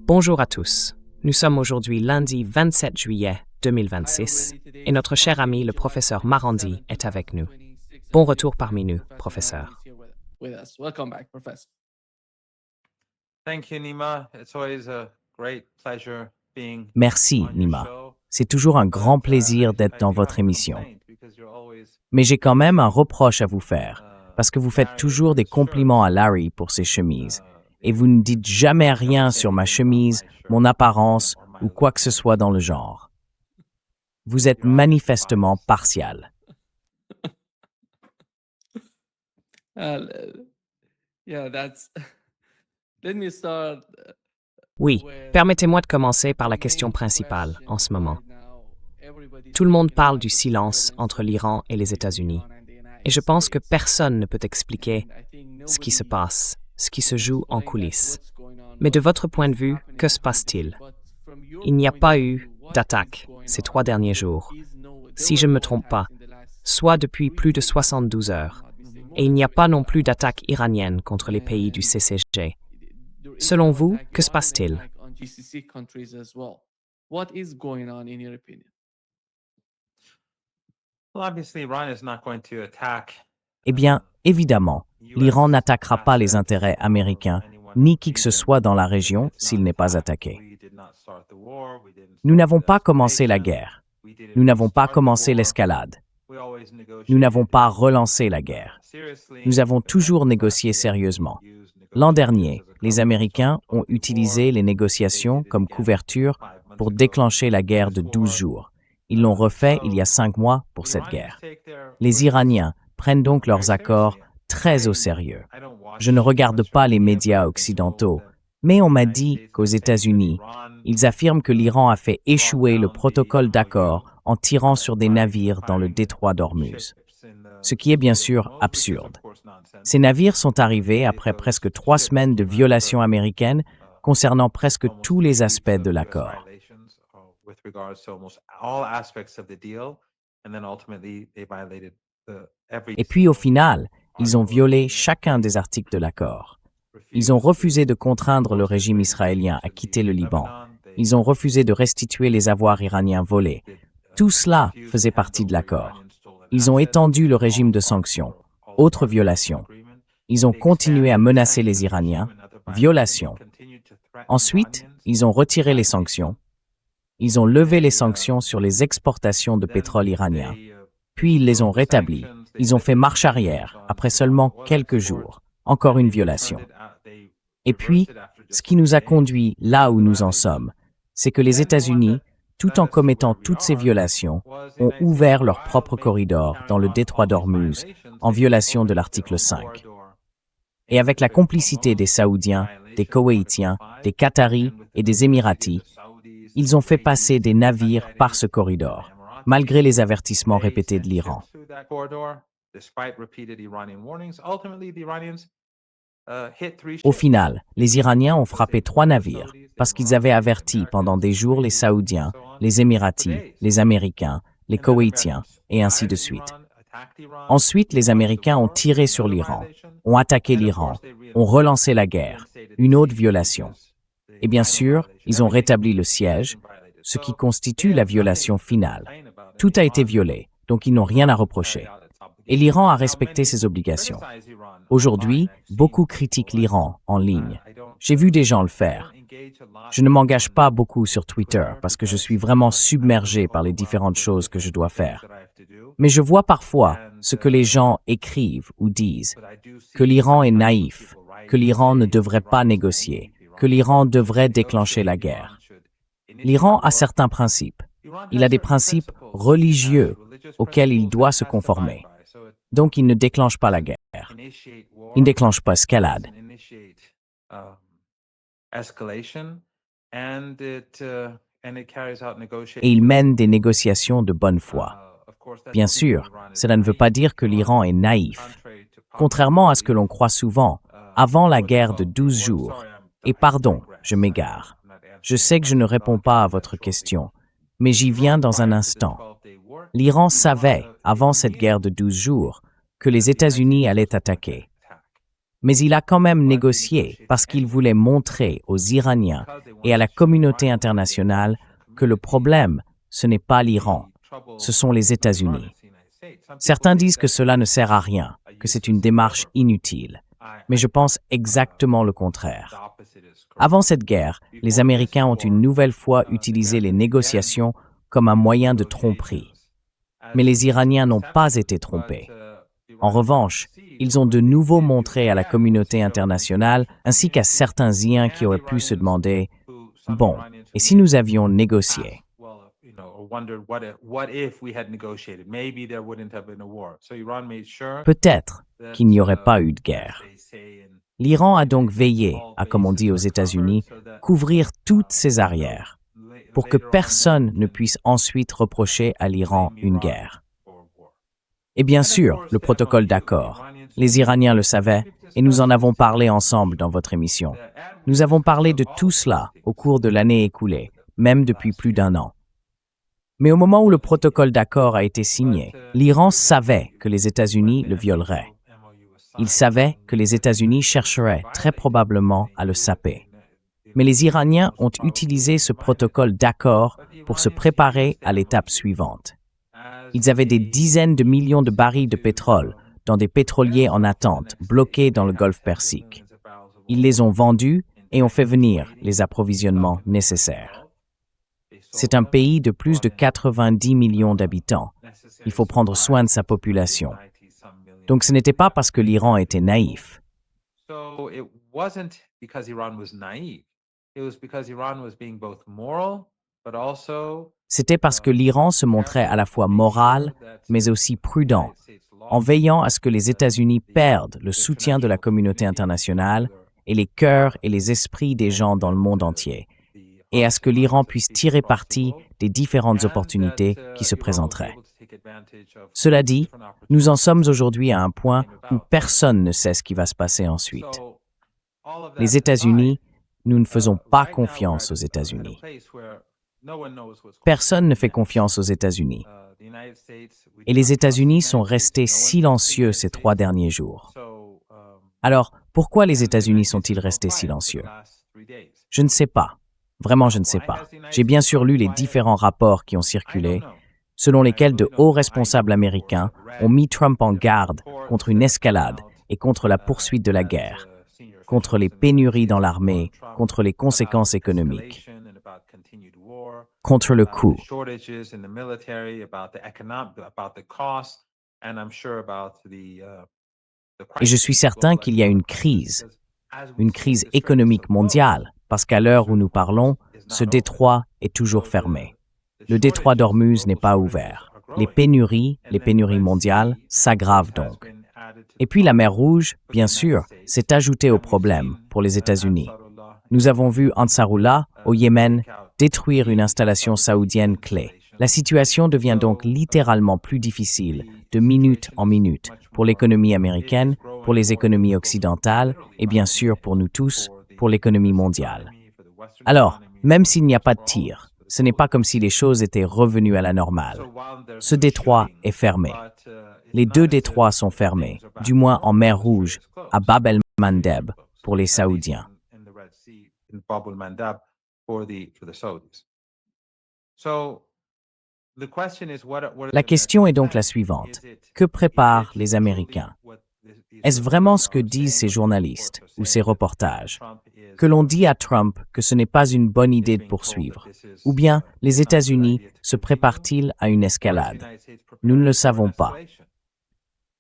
Bonjour à tous. Nous sommes aujourd'hui lundi 27 juillet 2026 et notre cher ami le professeur Marandi est avec nous. Bon retour parmi nous, professeur. Welcome back, Professor. Thank you, Nima. It's always a great pleasure being Merci, on your Nima. show. C'est toujours un grand But, plaisir d'être I dans do votre have a émission. complaint because you're always, Mais j'ai quand même un reproche à vous faire, parce que vous faites Larry toujours for des his compliments à shirts. Larry pour ses chemises, et You vous ne dites jamais never rien say sur ma anything about chemise, my shirt mon apparence or my ou quoi que ce look. soit dans le genre. Vous êtes You're obviously manifestement biased. partial. Uh, yeah, that's. Let me start. Oui, permettez-moi de commencer par la question principale en ce moment. Tout le monde parle du silence entre l'Iran et les États-Unis, et je pense que personne ne peut expliquer ce qui se passe, ce qui se joue en coulisses. Mais de votre point de vue, que se passe-t-il? Il n'y a pas eu d'attaque ces 3 derniers jours, si je ne me trompe pas, soit depuis plus de 72 heures, et il n'y a pas non plus d'attaque iranienne contre les pays du CCG. Selon vous, que se passe-t-il? What is going on in your opinion? Well, obviously, Iran is not going to attack Eh bien, évidemment, l'Iran n'attaquera pas les intérêts américains, ni qui que ce soit dans la région s'il n'est pas attaqué. Nous n'avons pas commencé la guerre. Nous n'avons pas commencé l'escalade. Nous n'avons pas relancé la guerre. Nous avons toujours négocié sérieusement. L'an dernier, les Américains ont utilisé les négociations comme couverture pour déclencher la guerre de 12 jours. Ils l'ont refait il y a 5 mois pour cette guerre. Les Iraniens prennent donc leurs accords très au sérieux. Je ne regarde pas les médias occidentaux, mais on m'a dit qu'aux États-Unis, ils affirment que l'Iran a fait échouer le protocole d'accord en tirant sur des navires dans le détroit d'Ormuz, ce qui est bien sûr absurde. Ces navires sont arrivés après presque 3 semaines de violations américaines concernant presque tous les aspects de l'accord. Et puis au final, ils ont violé chacun des articles de l'accord. Ils ont refusé de contraindre le régime israélien à quitter le Liban. Ils ont refusé de restituer les avoirs iraniens volés. Tout cela faisait partie de l'accord. Ils ont étendu le régime de sanctions. Autre violation. Ils ont continué à menacer les Iraniens. Violation. Ensuite, ils ont retiré les sanctions. Ils ont levé les sanctions sur les exportations de pétrole iranien. Puis ils les ont rétablies. Ils ont fait marche arrière après seulement quelques jours. Encore une violation. Et puis, ce qui nous a conduit là où nous en sommes, c'est que les États-Unis, tout en commettant toutes ces violations, ont ouvert leur propre corridor dans le détroit d'Ormuz en violation de l'article 5. Et avec la complicité des Saoudiens, des Koweïtiens, des Qataris et des Émiratis, ils ont fait passer des navires par ce corridor, malgré les avertissements répétés de l'Iran. Au final, les Iraniens ont frappé 3 navires parce qu'ils avaient averti pendant des jours les Saoudiens, les Émiratis, les Américains, les Koweïtiens, et ainsi de suite. Ensuite, les Américains ont tiré sur l'Iran, ont attaqué l'Iran, ont relancé la guerre, une autre violation. Et bien sûr, ils ont rétabli le siège, ce qui constitue la violation finale. Tout a été violé, donc ils n'ont rien à reprocher. Et l'Iran a respecté ses obligations. Aujourd'hui, beaucoup critiquent l'Iran en ligne. J'ai vu des gens le faire. Je ne m'engage pas beaucoup sur Twitter parce que je suis vraiment submergé par les différentes choses que je dois faire. Mais je vois parfois ce que les gens écrivent ou disent, que l'Iran est naïf, que l'Iran ne devrait pas négocier, que l'Iran devrait déclencher la guerre. L'Iran a certains principes. Il a des principes religieux auxquels il doit se conformer. Donc il ne déclenche pas la guerre. Il ne déclenche pas escalade. Et il mène des négociations de bonne foi. Bien sûr, cela ne veut pas dire que l'Iran est naïf. Contrairement à ce que l'on croit souvent, avant la guerre de 12 jours, et pardon, je m'égare. Je sais que je ne réponds pas à votre question, mais j'y viens dans un instant. L'Iran savait, avant cette guerre de 12 jours, que les États-Unis allaient attaquer. Mais il a quand même négocié parce qu'il voulait montrer aux Iraniens et à la communauté internationale que le problème, ce n'est pas l'Iran, ce sont les États-Unis. Certains disent que cela ne sert à rien, que c'est une démarche inutile. Mais je pense exactement le contraire. Avant cette guerre, les Américains ont une nouvelle fois utilisé les négociations comme un moyen de tromperie. Mais les Iraniens n'ont pas été trompés. En revanche, ils ont de nouveau montré à la communauté internationale, ainsi qu'à certains Iens qui auraient pu se demander « Bon, et si nous avions négocié ?» Peut-être qu'il n'y aurait pas eu de guerre. L'Iran a donc veillé à, comme on dit aux États-Unis, couvrir toutes ses arrières, pour que personne ne puisse ensuite reprocher à l'Iran une guerre. Et bien sûr, le protocole d'accord. Les Iraniens le savaient, et nous en avons parlé ensemble dans votre émission. Nous avons parlé de tout cela au cours de l'année écoulée, même depuis plus d'1 an. Mais au moment où le protocole d'accord a été signé, l'Iran savait que les États-Unis le violeraient. Il savait que les États-Unis chercheraient très probablement à le saper. Mais les Iraniens ont utilisé ce protocole d'accord pour se préparer à l'étape suivante. Ils avaient des dizaines de millions de barils de pétrole dans des pétroliers en attente, bloqués dans le golfe Persique. Ils les ont vendus et ont fait venir les approvisionnements nécessaires. C'est un pays de plus de 90 millions d'habitants. Il faut prendre soin de sa population. Donc ce n'était pas parce que l'Iran était naïf. C'était parce que l'Iran se montrait à la fois moral, mais aussi prudent, en veillant à ce que les États-Unis perdent le soutien de la communauté internationale et les cœurs et les esprits des gens dans le monde entier, et à ce que l'Iran puisse tirer parti des différentes opportunités qui se présenteraient. Cela dit, nous en sommes aujourd'hui à un point où personne ne sait ce qui va se passer ensuite. Les États-Unis, nous ne faisons pas confiance aux États-Unis. Personne ne fait confiance aux États-Unis. Et les États-Unis sont restés silencieux ces 3 derniers jours. Alors, pourquoi les États-Unis sont-ils restés silencieux? Je ne sais pas. Vraiment, je ne sais pas. J'ai bien sûr lu les différents rapports qui ont circulé, selon lesquels de hauts responsables américains ont mis Trump en garde contre une escalade et contre la poursuite de la guerre, contre les pénuries dans l'armée, contre les conséquences économiques, contre le coût. Et je suis certain qu'il y a une crise économique mondiale, parce qu'à l'heure où nous parlons, ce détroit est toujours fermé. Le détroit d'Ormuz n'est pas ouvert. Les pénuries mondiales s'aggravent donc. Et puis la mer Rouge, bien sûr, s'est ajoutée au problème pour les États-Unis. Nous avons vu Ansarullah, au Yémen, détruire une installation saoudienne clé. La situation devient donc littéralement plus difficile, de minute en minute, pour l'économie américaine, pour les économies occidentales et bien sûr pour nous tous, pour l'économie mondiale. Alors, même s'il n'y a pas de tir, ce n'est pas comme si les choses étaient revenues à la normale. Ce détroit est fermé. Les 2 détroits sont fermés, du moins en mer Rouge, à Bab el-Mandeb, pour les Saoudiens. La question est donc la suivante. Que préparent les Américains? Est-ce vraiment ce que disent ces journalistes ou ces reportages? Que l'on dit à Trump que ce n'est pas une bonne idée de poursuivre? Ou bien les États-Unis se préparent-ils à une escalade? Nous ne le savons pas.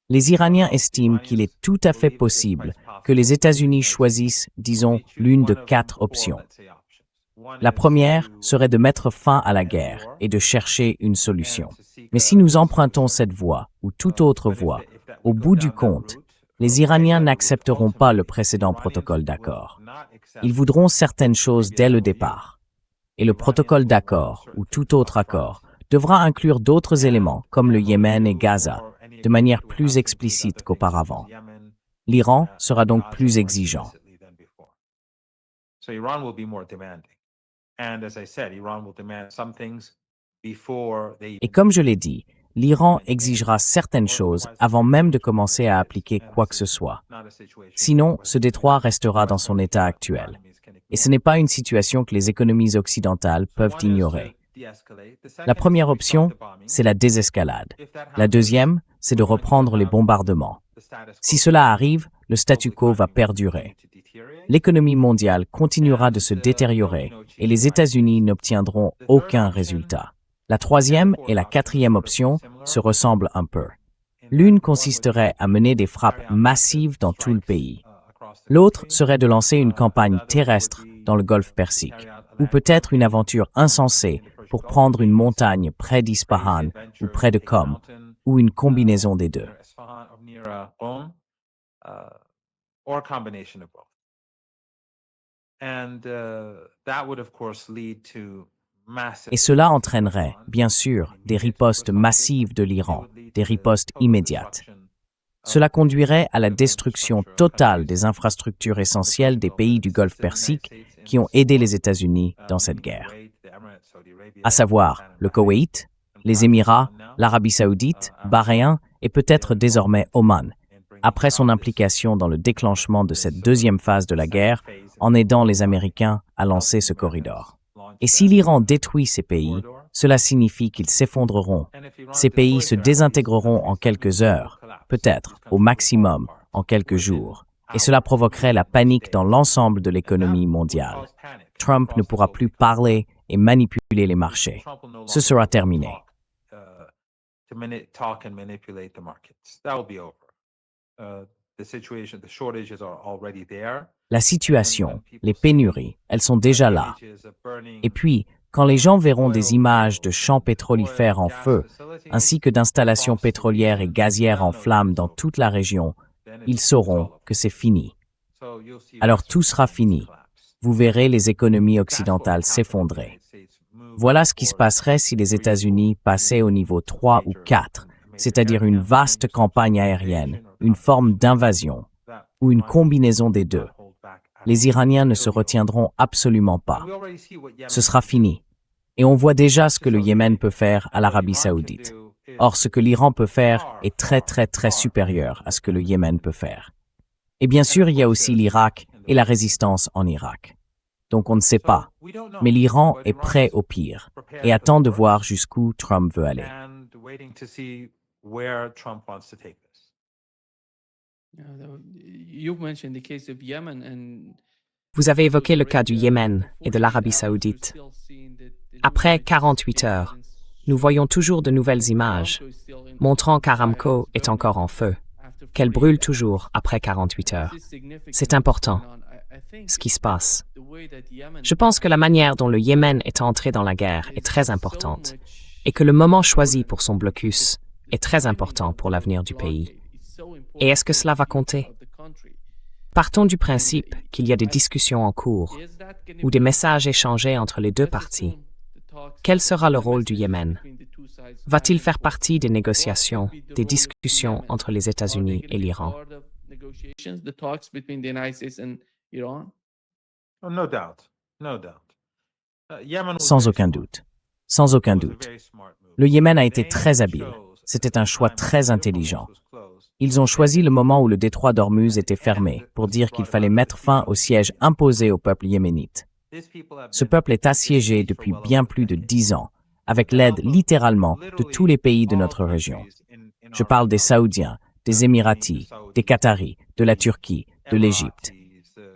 Les Iraniens estiment qu'il est tout à fait possible que les États-Unis choisissent, disons, l'une de 4 options. La première serait de mettre fin à la guerre et de chercher une solution. Mais si nous empruntons cette voie ou toute autre voie, au bout du compte, les Iraniens n'accepteront pas le précédent protocole d'accord. Ils voudront certaines choses dès le départ. Et le protocole d'accord ou tout autre accord devra inclure d'autres éléments comme le Yémen et Gaza de manière plus explicite qu'auparavant. L'Iran sera donc plus exigeant. Et comme je l'ai dit, l'Iran exigera certaines choses avant même de commencer à appliquer quoi que ce soit. Sinon, ce détroit restera dans son état actuel. Et ce n'est pas une situation que les économies occidentales peuvent ignorer. La première option, c'est la désescalade. La deuxième, c'est de reprendre les bombardements. Si cela arrive, le statu quo va perdurer. L'économie mondiale continuera de se détériorer et les États-Unis n'obtiendront aucun résultat. La troisième et la quatrième option se ressemblent un peu. L'une consisterait à mener des frappes massives dans tout le pays. L'autre serait de lancer une campagne terrestre dans le golfe Persique, ou peut-être une aventure insensée pour prendre une montagne près d'Ispahan ou près de Qom, ou une combinaison des deux. Et cela entraînerait, bien sûr, des ripostes massives de l'Iran, des ripostes immédiates. Cela conduirait à la destruction totale des infrastructures essentielles des pays du Golfe Persique qui ont aidé les États-Unis dans cette guerre, à savoir le Koweït, les Émirats, l'Arabie saoudite, Bahreïn et peut-être désormais Oman, après son implication dans le déclenchement de cette deuxième phase de la guerre en aidant les Américains à lancer ce corridor. Et si l'Iran détruit ces pays, cela signifie qu'ils s'effondreront. Ces pays se désintégreront en quelques heures, peut-être, au maximum, en quelques jours. Et cela provoquerait la panique dans l'ensemble de l'économie mondiale. Trump ne pourra plus parler et manipuler les marchés. Ce sera terminé. La situation, les pénuries, elles sont déjà là. Et puis, quand les gens verront des images de champs pétrolifères en feu, ainsi que d'installations pétrolières et gazières en flammes dans toute la région, ils sauront que c'est fini. Alors tout sera fini. Vous verrez les économies occidentales s'effondrer. Voilà ce qui se passerait si les États-Unis passaient au niveau 3 ou 4, c'est-à-dire une vaste campagne aérienne, une forme d'invasion, ou une combinaison des deux. Les Iraniens ne se retiendront absolument pas. Ce sera fini. Et on voit déjà ce que le Yémen peut faire à l'Arabie saoudite. Or, ce que l'Iran peut faire est très supérieur à ce que le Yémen peut faire. Et bien sûr, il y a aussi l'Irak et la résistance en Irak. Donc on ne sait pas. Mais l'Iran est prêt au pire et attend de voir jusqu'où Trump veut aller. Vous avez évoqué le cas du Yémen et de l'Arabie saoudite. Après 48 heures, nous voyons toujours de nouvelles images montrant qu'Aramco est encore en feu, qu'elle brûle toujours après 48 heures. C'est important, ce qui se passe. Je pense que la manière dont le Yémen est entré dans la guerre est très importante et que le moment choisi pour son blocus est très important pour l'avenir du pays. Et est-ce que cela va compter? Partons du principe qu'il y a des discussions en cours ou des messages échangés entre les deux parties. Quel sera le rôle du Yémen? Va-t-il faire partie des négociations, des discussions entre les États-Unis et l'Iran? Sans aucun doute. Sans aucun doute. Le Yémen a été très habile. C'était un choix très intelligent. Ils ont choisi le moment où le détroit d'Ormuz était fermé pour dire qu'il fallait mettre fin au siège imposé au peuple yéménite. Ce peuple est assiégé depuis bien plus de 10 ans, avec l'aide littéralement de tous les pays de notre région. Je parle des Saoudiens, des Émiratis, des Qataris, de la Turquie, de l'Égypte.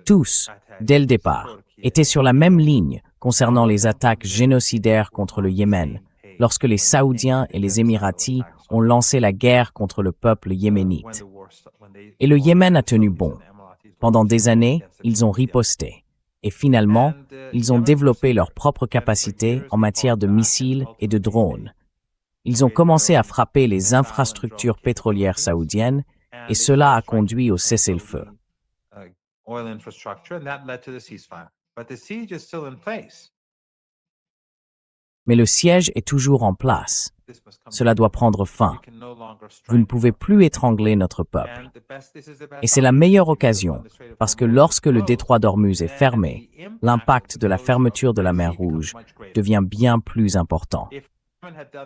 Tous, dès le départ, étaient sur la même ligne concernant les attaques génocidaires contre le Yémen, lorsque les Saoudiens et les Émiratis ont lancé la guerre contre le peuple yéménite. Et le Yémen a tenu bon. Pendant des années, ils ont riposté. Et finalement, ils ont développé leurs propres capacités en matière de missiles et de drones. Ils ont commencé à frapper les infrastructures pétrolières saoudiennes et cela a conduit au cessez-le-feu. Mais le siège est toujours en place. Cela doit prendre fin. Vous ne pouvez plus étrangler notre peuple. Et c'est la meilleure occasion, parce que lorsque le détroit d'Ormuz est fermé, l'impact de la fermeture de la mer Rouge devient bien plus important.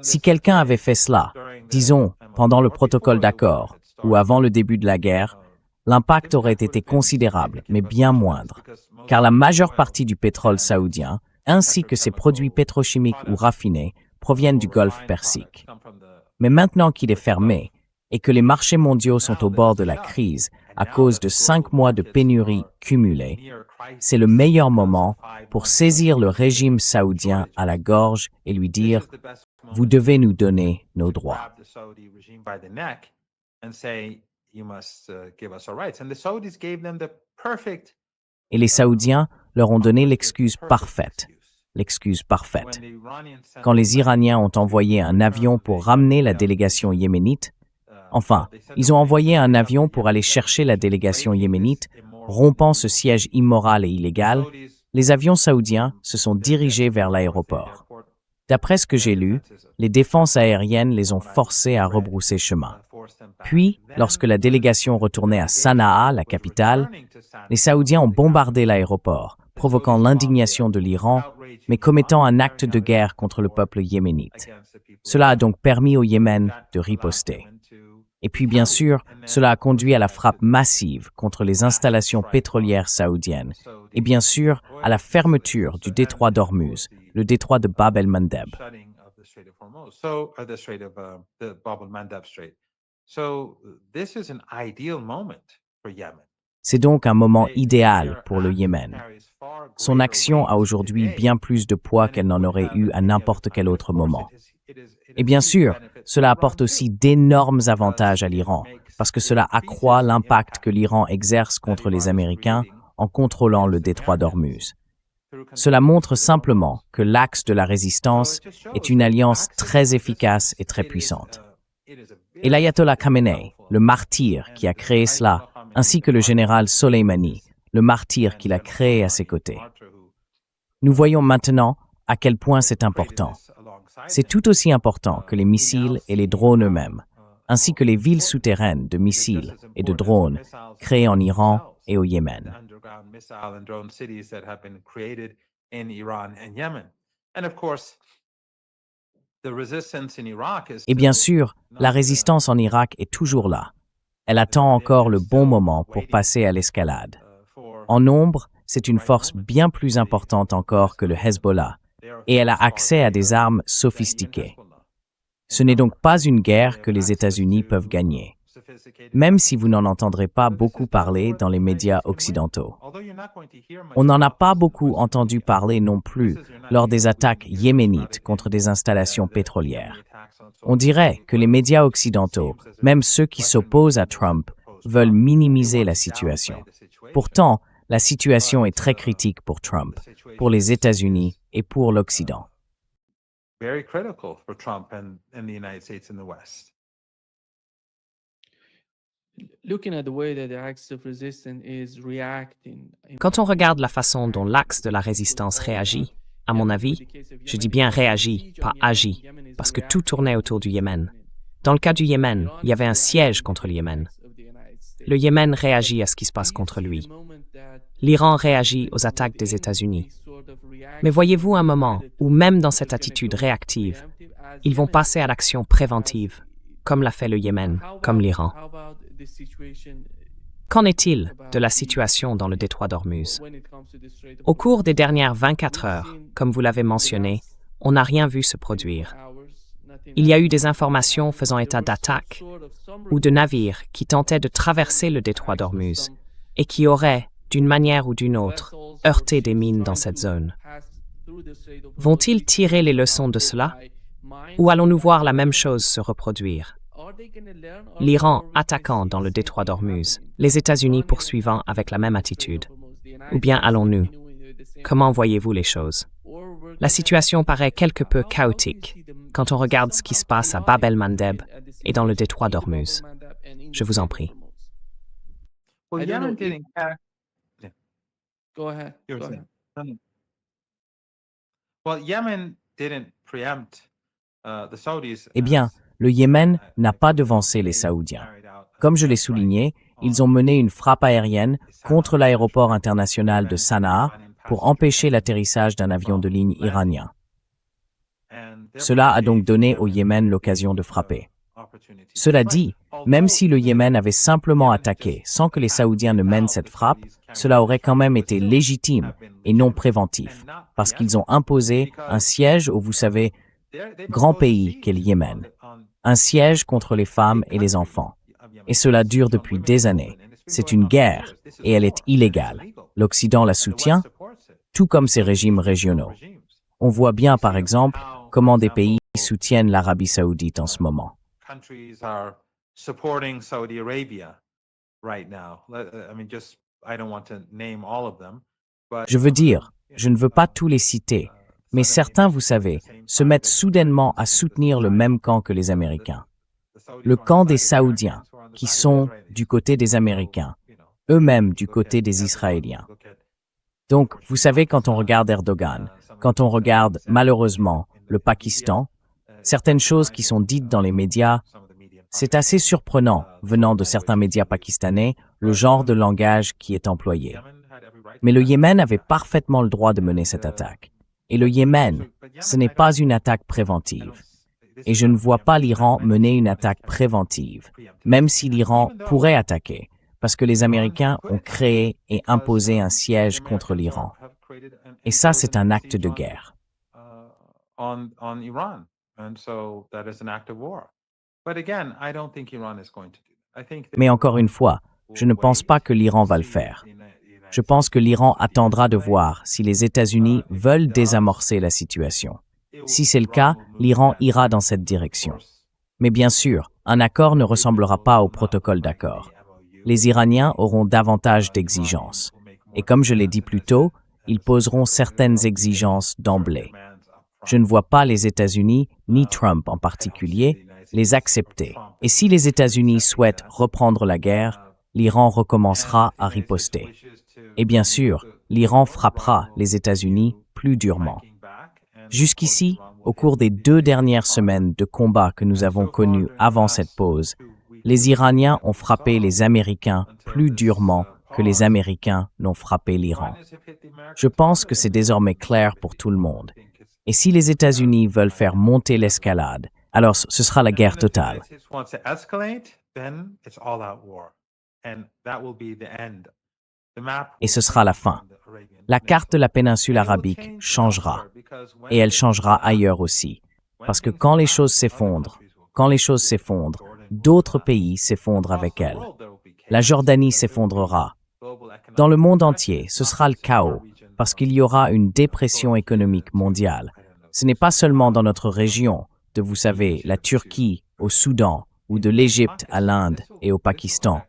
Si quelqu'un avait fait cela, disons, pendant le protocole d'accord ou avant le début de la guerre, l'impact aurait été considérable, mais bien moindre, car la majeure partie du pétrole saoudien, ainsi que ses produits pétrochimiques ou raffinés, proviennent du Golfe Persique. Mais maintenant qu'il est fermé et que les marchés mondiaux sont au bord de la crise à cause de 5 mois de pénurie cumulée, c'est le meilleur moment pour saisir le régime saoudien à la gorge et lui dire « Vous devez nous donner nos droits ». Et les Saoudiens leur ont donné l'excuse parfaite. L'excuse parfaite. Quand les Iraniens ont envoyé un avion pour ramener la délégation yéménite, enfin, ils ont envoyé un avion pour aller chercher la délégation yéménite, rompant ce siège immoral et illégal, les avions saoudiens se sont dirigés vers l'aéroport. D'après ce que j'ai lu, les défenses aériennes les ont forcés à rebrousser chemin. Puis, lorsque la délégation retournait à Sanaa, la capitale, les Saoudiens ont bombardé l'aéroport, provoquant l'indignation de l'Iran, mais commettant un acte de guerre contre le peuple yéménite. Cela a donc permis au Yémen de riposter. Et puis, bien sûr, cela a conduit à la frappe massive contre les installations pétrolières saoudiennes, et bien sûr, à la fermeture du détroit d'Ormuz, le détroit de Bab el-Mandeb. C'est donc un moment idéal pour le Yémen. Son action a aujourd'hui bien plus de poids qu'elle n'en aurait eu à n'importe quel autre moment. Et bien sûr, cela apporte aussi d'énormes avantages à l'Iran, parce que cela accroît l'impact que l'Iran exerce contre les Américains en contrôlant le détroit d'Ormuz. Cela montre simplement que l'axe de la résistance est une alliance très efficace et très puissante. Et l'ayatollah Khamenei, le martyr qui a créé cela, ainsi que le général Soleimani, le martyr qu'il a créé à ses côtés. Nous voyons maintenant à quel point c'est important. C'est tout aussi important que les missiles et les drones eux-mêmes, ainsi que les villes souterraines de missiles et de drones créées en Iran et au Yémen. Et bien sûr, la résistance en Irak est toujours là. Elle attend encore le bon moment pour passer à l'escalade. En nombre, c'est une force bien plus importante encore que le Hezbollah, et elle a accès à des armes sophistiquées. Ce n'est donc pas une guerre que les États-Unis peuvent gagner, même si vous n'en entendrez pas beaucoup parler dans les médias occidentaux. On n'en a pas beaucoup entendu parler non plus lors des attaques yéménites contre des installations pétrolières. On dirait que les médias occidentaux, même ceux qui s'opposent à Trump, veulent minimiser la situation. Pourtant, la situation est très critique pour Trump, pour les États-Unis et pour l'Occident. Quand on regarde la façon dont l'axe de la résistance réagit, à mon avis, je dis bien réagit, pas agit, parce que tout tournait autour du Yémen. Dans le cas du Yémen, il y avait un siège contre le Yémen. Le Yémen réagit à ce qui se passe contre lui. L'Iran réagit aux attaques des États-Unis. Mais voyez-vous un moment où même dans cette attitude réactive, ils vont passer à l'action préventive, comme l'a fait le Yémen, comme l'Iran. Qu'en est-il de la situation dans le détroit d'Ormuz? Au cours des dernières 24 heures, comme vous l'avez mentionné, on n'a rien vu se produire. Il y a eu des informations faisant état d'attaques ou de navires qui tentaient de traverser le détroit d'Ormuz et qui auraient, d'une manière ou d'une autre, heurté des mines dans cette zone. Vont-ils tirer les leçons de cela? Ou allons-nous voir la même chose se reproduire? L'Iran attaquant dans le détroit d'Ormuz, les États-Unis poursuivant avec la même attitude. Ou bien allons-nous? Comment voyez-vous les choses? La situation paraît quelque peu chaotique quand on regarde ce qui se passe à Bab el-Mandeb et dans le détroit d'Ormuz. Je vous en prie. Well, Yemen didn't attack. Go ahead. You were Go saying. ahead. No, no. Well, Yemen didn't preempt the Saudis. Eh bien, le Yémen n'a pas devancé les Saoudiens. Comme je l'ai souligné, ils ont mené une frappe aérienne contre l'aéroport international de Sanaa pour empêcher l'atterrissage d'un avion de ligne iranien. Cela a donc donné au Yémen l'occasion de frapper. Cela dit, même si le Yémen avait simplement attaqué sans que les Saoudiens ne mènent cette frappe, cela aurait quand même été légitime et non préventif, parce qu'ils ont imposé un siège au, vous savez, grand pays qu'est le Yémen, un siège contre les femmes et les enfants. Et cela dure depuis des années. C'est une guerre et elle est illégale. L'Occident la soutient, tout comme ses régimes régionaux. On voit bien, par exemple, comment des pays soutiennent l'Arabie saoudite en ce moment. Countries are supporting Saudi Arabia right now. I mean, just I don't want to name all of them, but Je veux dire, je ne veux pas tous les citer, mais certains, vous savez, se mettent soudainement à soutenir le même camp que les Américains. Le camp des Saoudiens, qui sont du côté des Américains, eux-mêmes du côté des Israéliens. Donc, vous savez, quand on regarde Erdogan, quand on regarde, malheureusement, le Pakistan, certaines choses qui sont dites dans les médias, c'est assez surprenant, venant de certains médias pakistanais, le genre de langage qui est employé. Mais le Yémen avait parfaitement le droit de mener cette attaque. Et le Yémen, ce n'est pas une attaque préventive. Et je ne vois pas l'Iran mener une attaque préventive, même si l'Iran pourrait attaquer, parce que les Américains ont créé et imposé un siège contre l'Iran. Et ça, c'est un acte de guerre. on Iran. And so that is an act of war. But again, I don't think Iran is going to do that. I think Mais encore une fois, je ne pense pas que l'Iran va le faire. Je pense que l'Iran attendra de voir si les États-Unis veulent désamorcer la situation. Si c'est le cas, l'Iran ira dans cette direction. Mais bien sûr, un accord ne ressemblera pas au protocole d'accord. Les Iraniens auront davantage d'exigences. Et comme je l'ai dit plus tôt, ils poseront certaines exigences d'emblée. Je ne vois pas les États-Unis, ni Trump en particulier, les accepter. Et si les États-Unis souhaitent reprendre la guerre, l'Iran recommencera à riposter. Et bien sûr, l'Iran frappera les États-Unis plus durement. Jusqu'ici, au cours des 2 dernières semaines de combat que nous avons connus avant cette pause, les Iraniens ont frappé les Américains plus durement que les Américains n'ont frappé l'Iran. Je pense que c'est désormais clair pour tout le monde. Et si les États-Unis veulent faire monter l'escalade, alors ce sera la guerre totale. Et ce sera la fin. La carte de la péninsule arabique changera. Et elle changera ailleurs aussi. Parce que quand les choses s'effondrent, d'autres pays s'effondrent avec elles. La Jordanie s'effondrera. Dans le monde entier, ce sera le chaos, parce qu'il y aura une dépression économique mondiale. Ce n'est pas seulement dans notre région, de, vous savez, la Turquie au Soudan, ou de l'Égypte à l'Inde et au Pakistan.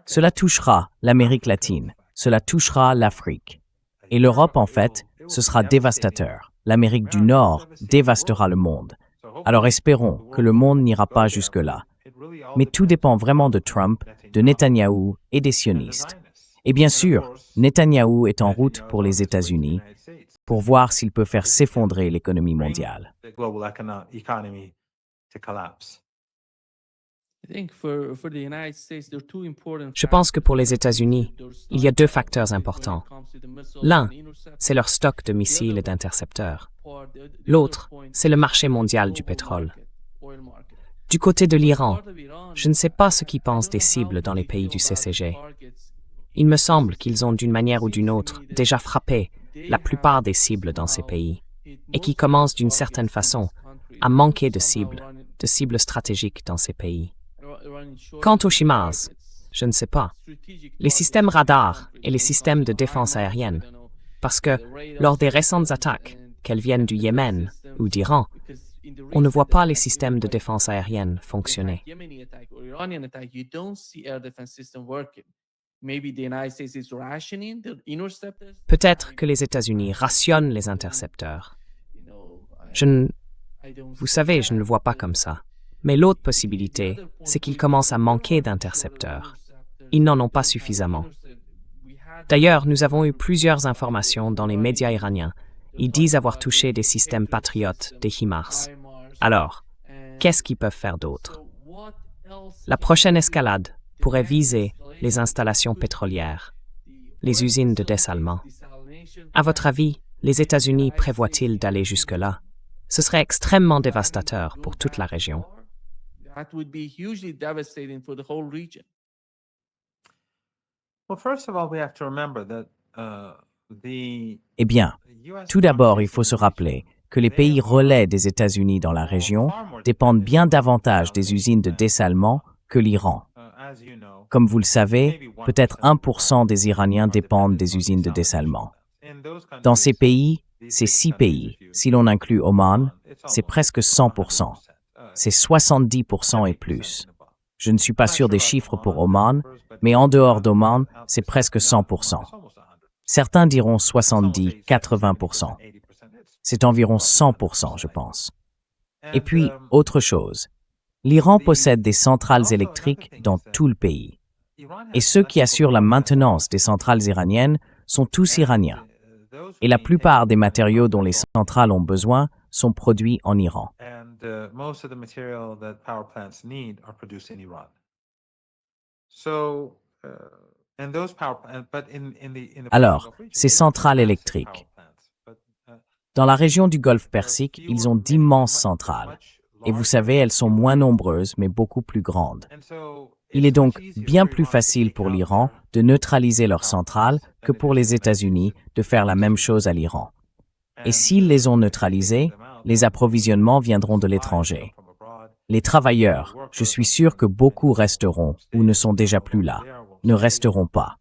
Cela touchera l'Amérique latine, cela touchera l'Afrique. Et l'Europe, en fait, ce sera dévastateur. L'Amérique du Nord dévastera le monde. Alors espérons que le monde n'ira pas jusque-là. Mais tout dépend vraiment de Trump, de Netanyahou et des sionistes. Et bien sûr, Netanyahou est en route pour les États-Unis pour voir s'il peut faire s'effondrer l'économie mondiale. Je pense que pour les États-Unis, il y a 2 facteurs importants. L'un, c'est leur stock de missiles et d'intercepteurs. L'autre, c'est le marché mondial du pétrole. Du côté de l'Iran, je ne sais pas ce qu'ils pensent des cibles dans les pays du CCG. Il me semble qu'ils ont d'une manière ou d'une autre déjà frappé la plupart des cibles dans ces pays et qui commencent d'une certaine façon à manquer de cibles stratégiques dans ces pays. Quant aux HIMARS, je ne sais pas. Les systèmes radars et les systèmes de défense aérienne, parce que lors des récentes attaques, qu'elles viennent du Yémen ou d'Iran, on ne voit pas les systèmes de défense aérienne fonctionner. Peut-être que les États-Unis rationnent les intercepteurs. Vous savez, je ne le vois pas comme ça. Mais l'autre possibilité, c'est qu'ils commencent à manquer d'intercepteurs. Ils n'en ont pas suffisamment. D'ailleurs, nous avons eu plusieurs informations dans les médias iraniens. Ils disent avoir touché des systèmes patriotes des HIMARS. Alors, qu'est-ce qu'ils peuvent faire d'autre? La prochaine escalade pourrait viser les installations pétrolières, les usines de dessalement. À votre avis, les États-Unis prévoient-ils d'aller jusque-là? Ce serait extrêmement dévastateur pour toute la région. That would be hugely devastating for the whole region. Well, first of all, we have to remember that the Eh bien, tout d'abord, il faut se rappeler que les pays relais des États-Unis dans la région dépendent bien davantage des usines de dessalement que l'Iran. Comme vous le savez, peut-être 1% des Iraniens dépendent des usines de dessalement. Dans ces pays, ces 6 pays, si l'on inclut Oman, c'est presque 100%. C'est 70% et plus. Je ne suis pas sûr des chiffres pour Oman, mais en dehors d'Oman, c'est presque 100%. Certains diront 70, 80%. C'est environ 100%, je pense. Et puis, autre chose. L'Iran possède des centrales électriques dans tout le pays. Et ceux qui assurent la maintenance des centrales iraniennes sont tous iraniens. Et la plupart des matériaux dont les centrales ont besoin sont produits en Iran. Most of the material that power plants need are produced in Iran. Alors, ces centrales électriques. Dans la région du Golfe Persique, ils ont d'immenses centrales. Et vous savez, elles sont moins nombreuses, mais beaucoup plus grandes. Il est donc bien plus facile pour l'Iran de neutraliser leurs centrales que pour les États-Unis de faire la même chose à l'Iran. Et s'ils les ont neutralisées, les approvisionnements viendront de l'étranger. Les travailleurs, je suis sûr que beaucoup resteront ou ne sont déjà plus là, ne resteront pas.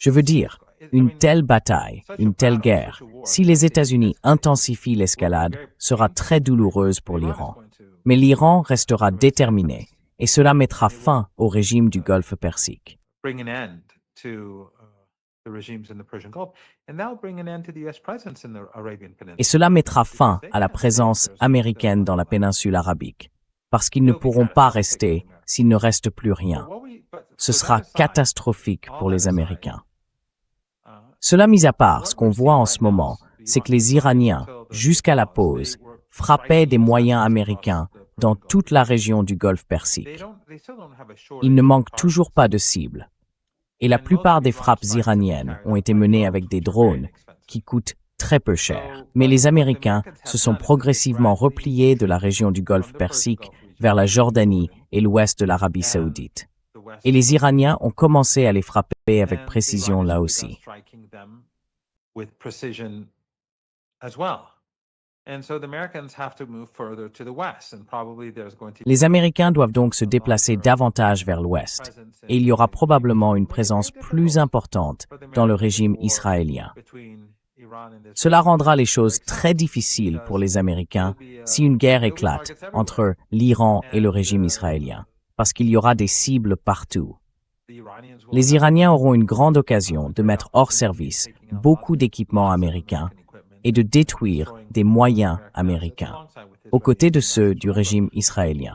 Je veux dire, une telle bataille, une telle guerre, si les États-Unis intensifient l'escalade, sera très douloureuse pour l'Iran. Mais l'Iran restera déterminé et cela mettra fin au régime du Golfe Persique. Et cela mettra fin à la présence américaine dans la péninsule arabique, parce qu'ils ne pourront pas rester s'il ne reste plus rien. Ce sera catastrophique pour les Américains. Cela mis à part, ce qu'on voit en ce moment, c'est que les Iraniens, jusqu'à la pause, frappaient des moyens américains dans toute la région du Golfe Persique. Il ne manque toujours pas de cibles. Et la plupart des frappes iraniennes ont été menées avec des drones qui coûtent très peu cher. Mais les Américains se sont progressivement repliés de la région du Golfe Persique vers la Jordanie et l'ouest de l'Arabie saoudite. Et les Iraniens ont commencé à les frapper avec précision là aussi. Les Américains doivent donc se déplacer davantage vers l'ouest, et il y aura probablement une présence plus importante dans le régime israélien. Cela rendra les choses très difficiles pour les Américains si une guerre éclate entre l'Iran et le régime israélien, parce qu'il y aura des cibles partout. Les Iraniens auront une grande occasion de mettre hors service beaucoup d'équipements américains et de détruire des moyens américains, aux côtés de ceux du régime israélien.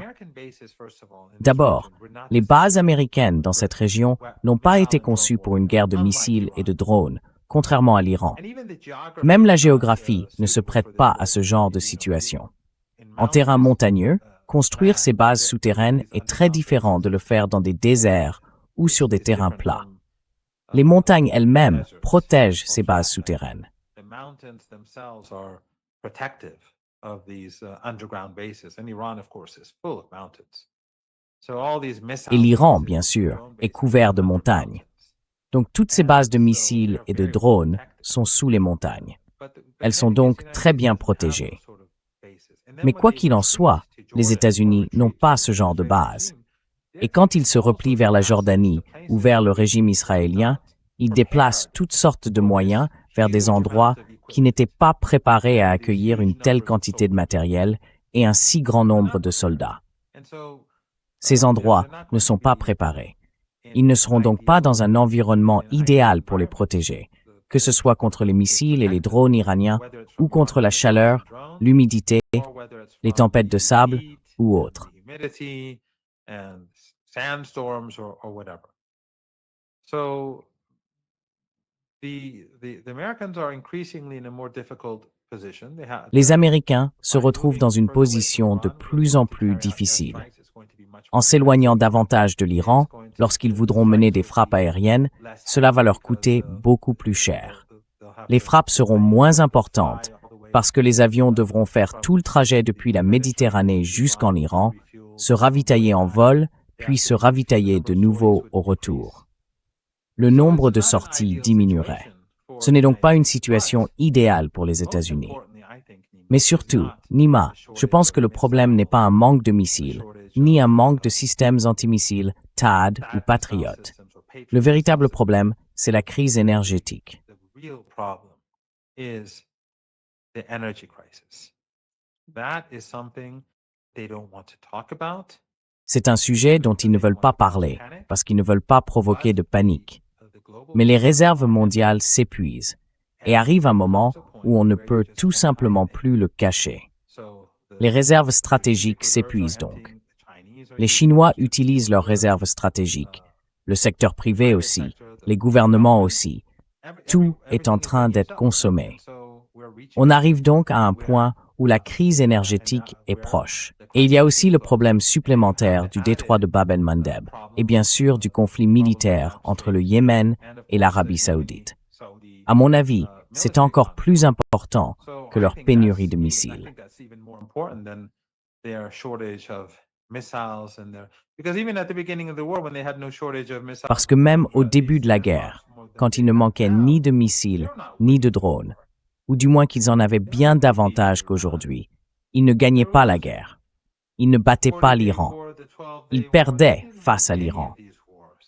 D'abord, les bases américaines dans cette région n'ont pas été conçues pour une guerre de missiles et de drones, contrairement à l'Iran. Même la géographie ne se prête pas à ce genre de situation. En terrain montagneux, construire ces bases souterraines est très différent de le faire dans des déserts ou sur des terrains plats. Les montagnes elles-mêmes protègent ces bases souterraines. Et l'Iran, bien sûr, est couvert de montagnes. Donc toutes ces bases de missiles et de drones sont sous les montagnes. Elles sont donc très bien protégées. Mais quoi qu'il en soit, les États-Unis n'ont pas ce genre de base. Et quand ils se replient vers la Jordanie ou vers le régime israélien, ils déplacent toutes sortes de moyens vers des endroits qui n'étaient pas préparés à accueillir une telle quantité de matériel et un si grand nombre de soldats. Ces endroits ne sont pas préparés. Ils ne seront donc pas dans un environnement idéal pour les protéger, que ce soit contre les missiles et les drones iraniens ou contre la chaleur, l'humidité, les tempêtes de sable ou autres. Les Américains se retrouvent dans une position de plus en plus difficile. En s'éloignant davantage de l'Iran, lorsqu'ils voudront mener des frappes aériennes, cela va leur coûter beaucoup plus cher. Les frappes seront moins importantes parce que les avions devront faire tout le trajet depuis la Méditerranée jusqu'en Iran, se ravitailler en vol, puis se ravitailler de nouveau au retour. Le nombre de sorties diminuerait. Ce n'est donc pas une situation idéale pour les États-Unis. Mais surtout, Nima, je pense que le problème n'est pas un manque de missiles, ni un manque de systèmes antimissiles THAAD ou Patriot. Le véritable problème, c'est la crise énergétique. C'est un sujet dont ils ne veulent pas parler, parce qu'ils ne veulent pas provoquer de panique. Mais les réserves mondiales s'épuisent, et arrive un moment où on ne peut tout simplement plus le cacher. Les réserves stratégiques s'épuisent donc. Les Chinois utilisent leurs réserves stratégiques, le secteur privé aussi, les gouvernements aussi. Tout est en train d'être consommé. On arrive donc à un point où la crise énergétique est proche. Et il y a aussi le problème supplémentaire du détroit de Bab el-Mandeb, et bien sûr du conflit militaire entre le Yémen et l'Arabie saoudite. À mon avis, c'est encore plus important que leur pénurie de missiles. Parce que même au début de la guerre, quand il ne manquait ni de missiles, ni de drones, ou du moins qu'ils en avaient bien davantage qu'aujourd'hui, ils ne gagnaient pas la guerre. Ils ne battaient pas l'Iran. Ils perdaient face à l'Iran.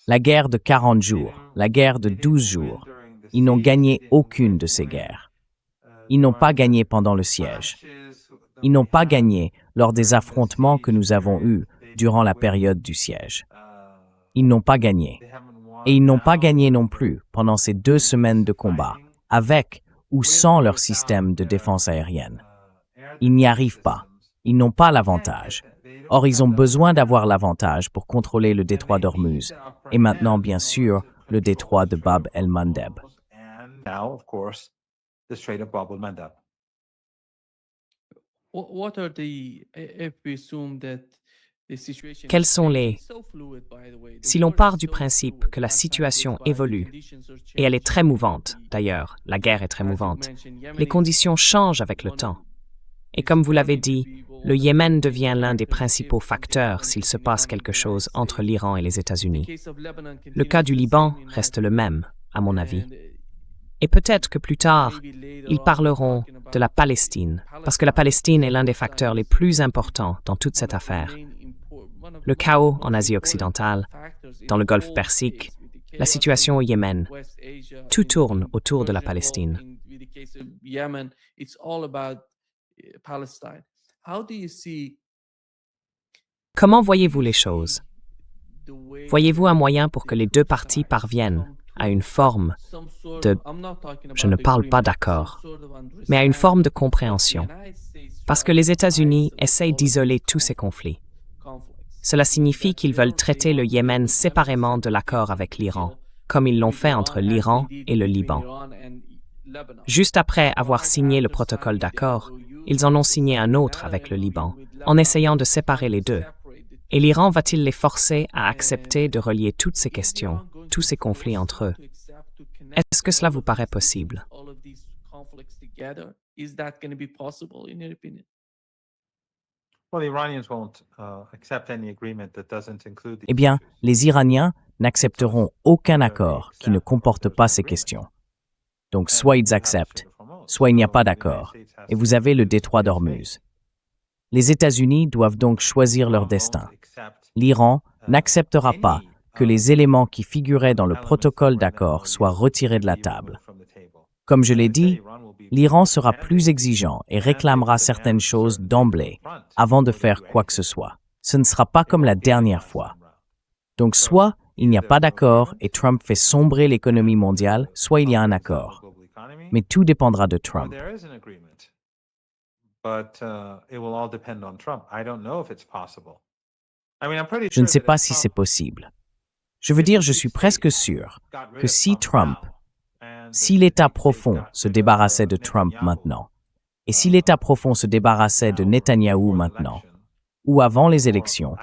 La guerre de 40 jours, la guerre de 12 jours, ils n'ont gagné aucune de ces guerres. Ils n'ont pas gagné pendant le siège. Ils n'ont pas gagné lors des affrontements que nous avons eus durant la période du siège. Ils n'ont pas gagné. Et ils n'ont pas gagné non plus pendant ces 2 semaines de combat, avec ou sans leur système de défense aérienne. Ils n'y arrivent pas. Ils n'ont pas l'avantage. Or, ils ont besoin d'avoir l'avantage pour contrôler le détroit d'Ormuz et maintenant, bien sûr, le détroit de Bab el-Mandeb. Quels sont les... Si l'on part du principe que la situation évolue, et elle est très mouvante, d'ailleurs, la guerre est très mouvante, les conditions changent avec le temps. Et comme vous l'avez dit, le Yémen devient l'un des principaux facteurs s'il se passe quelque chose entre l'Iran et les États-Unis. Le cas du Liban reste le même, à mon avis. Et peut-être que plus tard, ils parleront de la Palestine, parce que la Palestine est l'un des facteurs les plus importants dans toute cette affaire. Le chaos en Asie occidentale, dans le Golfe Persique, la situation au Yémen, tout tourne autour de la Palestine. Comment voyez-vous les choses? Voyez-vous un moyen pour que les deux parties parviennent à une forme de, je ne parle pas d'accord, mais à une forme de compréhension? Parce que les États-Unis essayent d'isoler tous ces conflits. Cela signifie qu'ils veulent traiter le Yémen séparément de l'accord avec l'Iran, comme ils l'ont fait entre l'Iran et le Liban. Juste après avoir signé le protocole d'accord, ils en ont signé un autre avec le Liban, en essayant de séparer les deux. Et l'Iran va-t-il les forcer à accepter de relier toutes ces questions, tous ces conflits entre eux? Est-ce que cela vous paraît possible? Eh bien, les Iraniens n'accepteront aucun accord qui ne comporte pas ces questions. Donc, soit ils acceptent, soit il n'y a pas d'accord, et vous avez le détroit d'Ormuz. Les États-Unis doivent donc choisir leur destin. L'Iran n'acceptera pas que les éléments qui figuraient dans le protocole d'accord soient retirés de la table. Comme je l'ai dit, l'Iran sera plus exigeant et réclamera certaines choses d'emblée avant de faire quoi que ce soit. Ce ne sera pas comme la dernière fois. Donc soit il n'y a pas d'accord et Trump fait sombrer l'économie mondiale, soit il y a un accord. Mais tout dépendra de Trump. Je ne sais pas si c'est possible. Je veux dire, je suis presque sûr que si l'État profond se débarrassait de Trump maintenant, et si l'État profond se débarrassait de Netanyahou maintenant, ou avant les élections,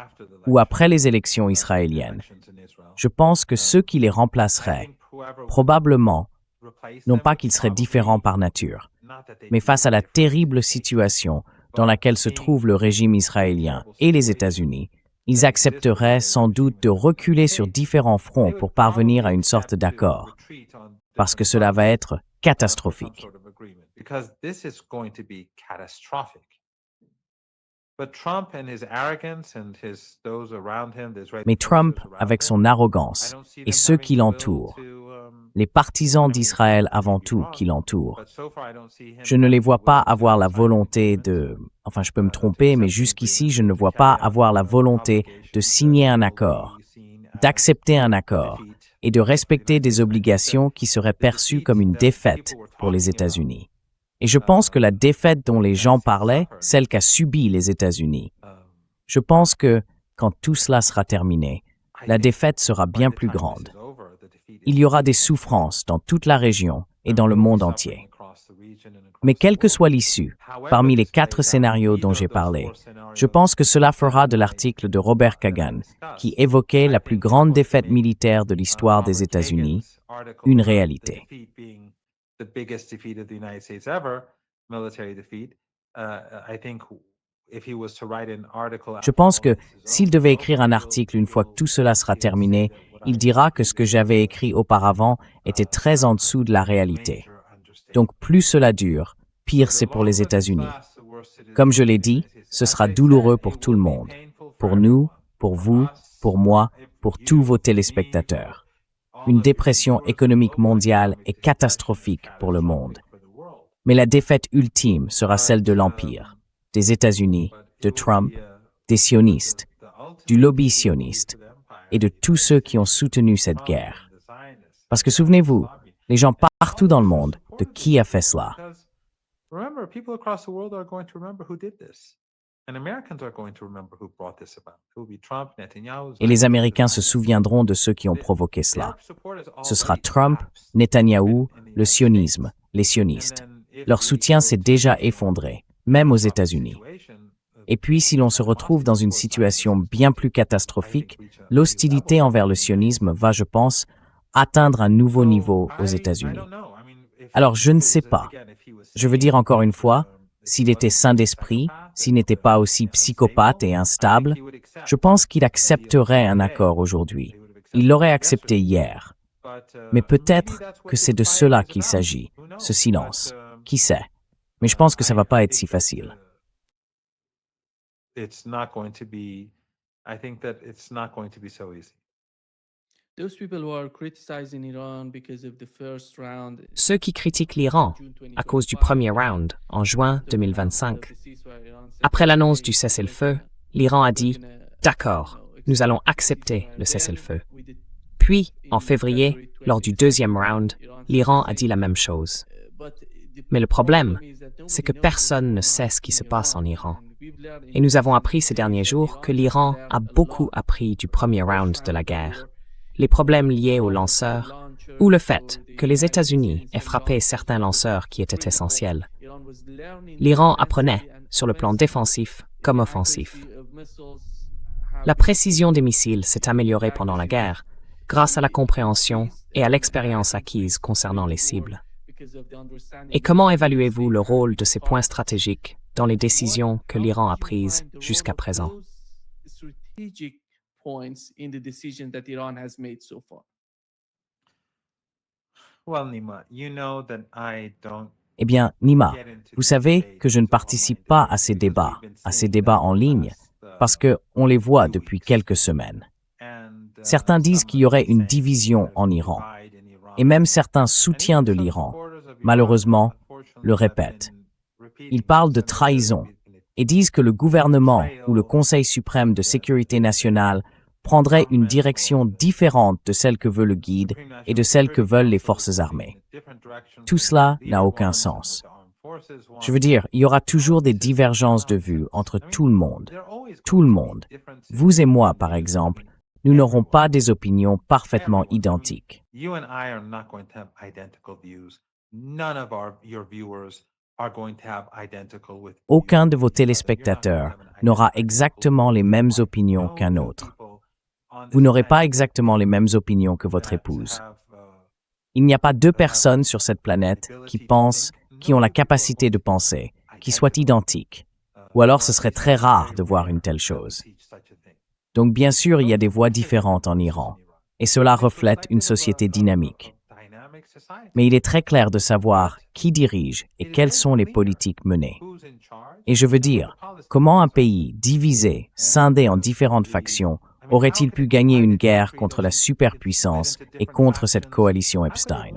ou après les élections israéliennes, je pense que ceux qui les remplaceraient, probablement, non pas qu'ils seraient différents par nature, Mais face à la terrible situation dans laquelle se trouve le régime israélien et les États-Unis, ils accepteraient sans doute de reculer sur différents fronts pour parvenir à une sorte d'accord, parce que cela va être catastrophique. Mais Trump, avec son arrogance, et ceux qui l'entourent, les partisans d'Israël avant tout qui l'entourent, je ne les vois pas avoir la volonté de... Enfin, je peux me tromper, mais jusqu'ici, je ne vois pas avoir la volonté de signer un accord, d'accepter un accord et de respecter des obligations qui seraient perçues comme une défaite pour les États-Unis. Et je pense que la défaite dont les gens parlaient, celle qu'a subie les États-Unis, je pense que, quand tout cela sera terminé, la défaite sera bien plus grande. Il y aura des souffrances dans toute la région et dans le monde entier. Mais quelle que soit l'issue, parmi les 4 scénarios dont j'ai parlé, je pense que cela fera de l'article de Robert Kagan, qui évoquait la plus grande défaite militaire de l'histoire des États-Unis, une réalité. Je pense que s'il devait écrire un article une fois que tout cela sera terminé, il dira que ce que j'avais écrit auparavant était très en dessous de la réalité. Donc plus cela dure, pire c'est pour les États-Unis. Comme je l'ai dit, ce sera douloureux pour tout le monde. Pour nous, pour vous, pour moi, pour tous vos téléspectateurs. Une dépression économique mondiale est catastrophique pour le monde. Mais la défaite ultime sera celle de l'Empire, des États-Unis, de Trump, des sionistes, du lobby sioniste et de tous ceux qui ont soutenu cette guerre. Parce que souvenez-vous, les gens partout dans le monde, de qui a fait cela? Et les Américains se souviendront de ceux qui ont provoqué cela. Ce sera Trump, Netanyahou, le sionisme, les sionistes. Leur soutien s'est déjà effondré, même aux États-Unis. Et puis, si l'on se retrouve dans une situation bien plus catastrophique, l'hostilité envers le sionisme va, je pense, atteindre un nouveau niveau aux États-Unis. Alors, je ne sais pas. Je veux dire encore une fois, s'il était sain d'esprit, s'il n'était pas aussi psychopathe et instable, je pense qu'il accepterait un accord aujourd'hui. Il l'aurait accepté hier. Mais peut-être que c'est de cela qu'il s'agit, ce silence. Qui sait? Mais je pense que ça ne va pas être si facile. Ceux qui critiquent l'Iran à cause du premier round en juin 2025. Après l'annonce du cessez-le-feu, l'Iran a dit « D'accord, nous allons accepter le cessez-le-feu ». Puis, en février, lors du deuxième round, l'Iran a dit la même chose. Mais le problème, c'est que personne ne sait ce qui se passe en Iran. Et nous avons appris ces derniers jours que l'Iran a beaucoup appris du premier round de la guerre. Les problèmes liés aux lanceurs ou le fait que les États-Unis aient frappé certains lanceurs qui étaient essentiels. L'Iran apprenait, sur le plan défensif comme offensif. La précision des missiles s'est améliorée pendant la guerre grâce à la compréhension et à l'expérience acquise concernant les cibles. Et comment évaluez-vous le rôle de ces points stratégiques dans les décisions que l'Iran a prises jusqu'à présent? Eh bien, Nima, vous savez que je ne participe pas à ces débats en ligne, parce qu'on les voit depuis quelques semaines. Certains disent qu'il y aurait une division en Iran, et même certains soutiens de l'Iran, malheureusement, le répètent. Ils parlent de trahison et disent que le gouvernement ou le Conseil suprême de sécurité nationale prendrait une direction différente de celle que veut le guide et de celle que veulent les forces armées. Tout cela n'a aucun sens. Je veux dire, il y aura toujours des divergences de vues entre tout le monde. Tout le monde. Vous et moi, par exemple, nous n'aurons pas des opinions parfaitement identiques. Aucun de vos téléspectateurs n'aura exactement les mêmes opinions qu'un autre. Vous n'aurez pas exactement les mêmes opinions que votre épouse. Il n'y a pas 2 personnes sur cette planète qui pensent qui ont la capacité de penser, qui soient identiques. Ou alors ce serait très rare de voir une telle chose. Donc bien sûr, il y a des voix différentes en Iran, et cela reflète une société dynamique. Mais il est très clair de savoir qui dirige et quelles sont les politiques menées. Et je veux dire, comment un pays divisé, scindé en différentes factions, aurait-il pu gagner une guerre contre la superpuissance et contre cette coalition Epstein?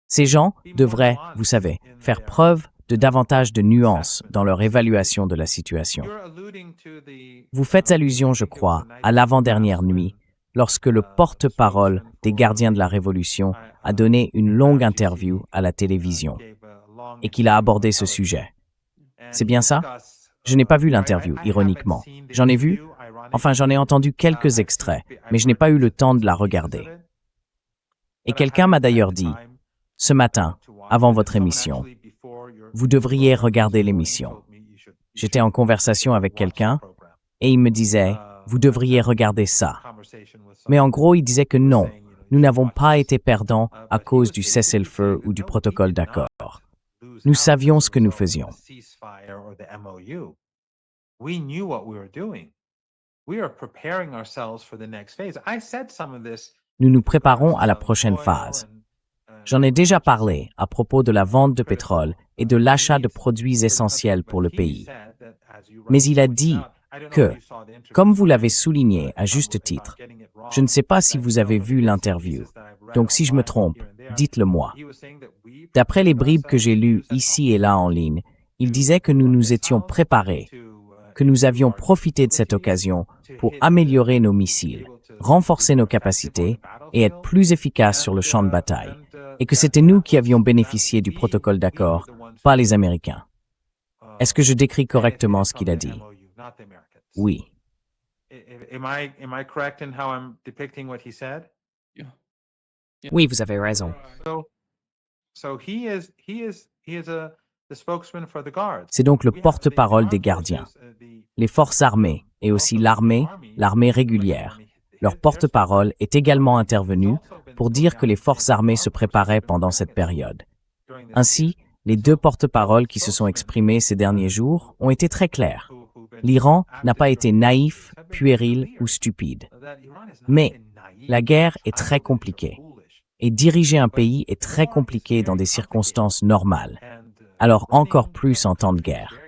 Ces gens devraient, vous savez, faire preuve de davantage de nuances dans leur évaluation de la situation. Vous faites allusion, je crois, à l'avant-dernière nuit, lorsque le porte-parole des gardiens de la Révolution a donné une longue interview à la télévision et qu'il a abordé ce sujet. C'est bien ça? Je n'ai pas vu l'interview, ironiquement. J'en ai vu? Enfin, j'en ai entendu quelques extraits, mais je n'ai pas eu le temps de la regarder. Et quelqu'un m'a d'ailleurs dit, ce matin, avant votre émission, vous devriez regarder l'émission. J'étais en conversation avec quelqu'un et il me disait, vous devriez regarder ça. Mais en gros, il disait que non, nous n'avons pas été perdants à cause du cessez-le-feu ou du protocole d'accord. Nous savions ce que nous faisions. Nous nous préparons à la prochaine phase. J'en ai déjà parlé à propos de la vente de pétrole et de l'achat de produits essentiels pour le pays. Mais il a dit que, comme vous l'avez souligné à juste titre, je ne sais pas si vous avez vu l'interview, donc si je me trompe, dites-le moi. D'après les bribes que j'ai lues ici et là en ligne, il disait que nous nous étions préparés, que nous avions profité de cette occasion pour améliorer nos missiles, renforcer nos capacités et être plus efficaces sur le champ de bataille, et que c'était nous qui avions bénéficié du protocole d'accord, pas les Américains. Est-ce que je décris correctement ce qu'il a dit? Oui. Oui, vous avez raison. C'est donc le porte-parole des gardiens. Les forces armées et aussi l'armée régulière. Leur porte-parole est également intervenu pour dire que les forces armées se préparaient pendant cette période. Ainsi, les deux porte-paroles qui se sont exprimés ces derniers jours ont été très clairs. L'Iran n'a pas été naïf, puéril ou stupide. Mais la guerre est très compliquée. Et diriger un pays est très compliqué dans des circonstances normales. Alors encore plus en temps de guerre.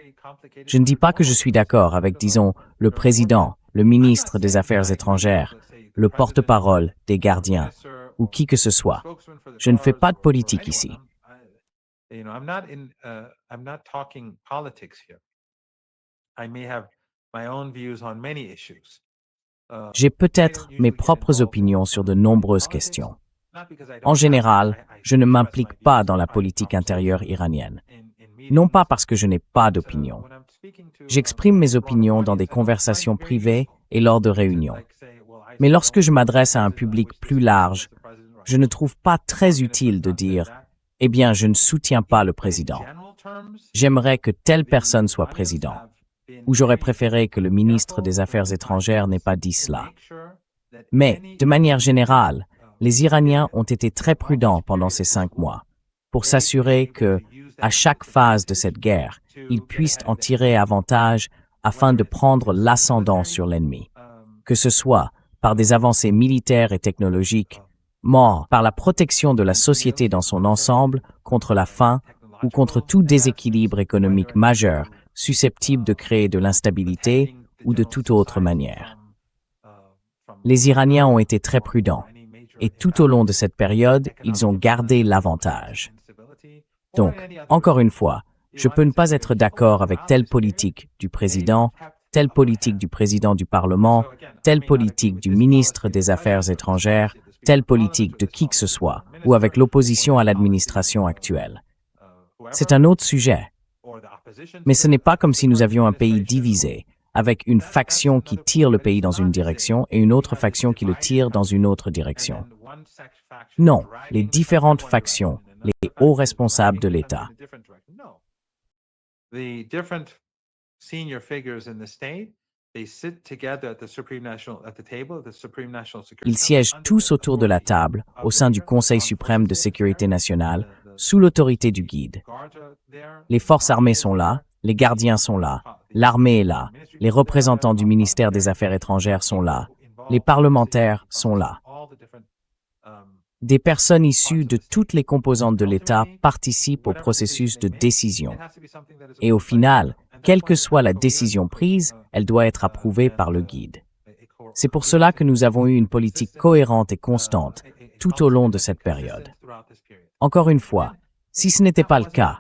Je ne dis pas que je suis d'accord avec, disons, le président, le ministre des Affaires étrangères, le porte-parole des gardiens, ou qui que ce soit. Je ne fais pas de politique ici. J'ai peut-être mes propres opinions sur de nombreuses questions. En général, je ne m'implique pas dans la politique intérieure iranienne. Non pas parce que je n'ai pas d'opinion. J'exprime mes opinions dans des conversations privées et lors de réunions. Mais lorsque je m'adresse à un public plus large, je ne trouve pas très utile de dire « Eh bien, je ne soutiens pas le président. J'aimerais que telle personne soit président. » Ou j'aurais préféré que le ministre des Affaires étrangères n'ait pas dit cela. Mais, de manière générale, les Iraniens ont été très prudents pendant ces 5 mois pour s'assurer que, à chaque phase de cette guerre, ils puissent en tirer avantage afin de prendre l'ascendant sur l'ennemi. Que ce soit par des avancées militaires et technologiques, par la protection de la société dans son ensemble contre la faim ou contre tout déséquilibre économique majeur susceptible de créer de l'instabilité ou de toute autre manière. Les Iraniens ont été très prudents et tout au long de cette période, ils ont gardé l'avantage. Donc, encore une fois, je peux ne pas être d'accord avec telle politique du président, telle politique du président du Parlement, telle politique du ministre des Affaires étrangères, telle politique de qui que ce soit, ou avec l'opposition à l'administration actuelle. C'est un autre sujet. Mais ce n'est pas comme si nous avions un pays divisé, avec une faction qui tire le pays dans une direction et une autre faction qui le tire dans une autre direction. Non, les différentes factions, les hauts responsables de l'État. Ils siègent tous autour de la table au sein du Conseil suprême de sécurité nationale, sous l'autorité du guide. Les forces armées sont là, les gardiens sont là, l'armée est là, les représentants du ministère des Affaires étrangères sont là, les parlementaires sont là. Des personnes issues de toutes les composantes de l'État participent au processus de décision. Et au final, quelle que soit la décision prise, elle doit être approuvée par le guide. C'est pour cela que nous avons eu une politique cohérente et constante tout au long de cette période. Encore une fois, si ce n'était pas le cas,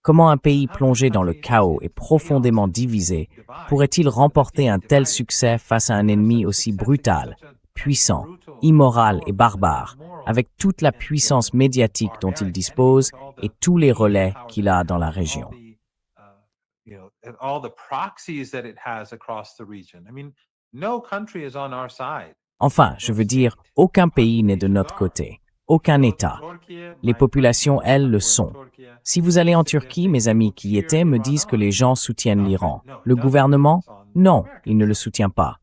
comment un pays plongé dans le chaos et profondément divisé pourrait-il remporter un tel succès face à un ennemi aussi brutal, puissant, immoral et barbare, avec toute la puissance médiatique dont il dispose et tous les relais qu'il a dans la région? Enfin, je veux dire, aucun pays n'est de notre côté, aucun État. Les populations, elles, le sont. Si vous allez en Turquie, mes amis qui y étaient me disent que les gens soutiennent l'Iran. Le gouvernement? Non, il ne le soutient pas.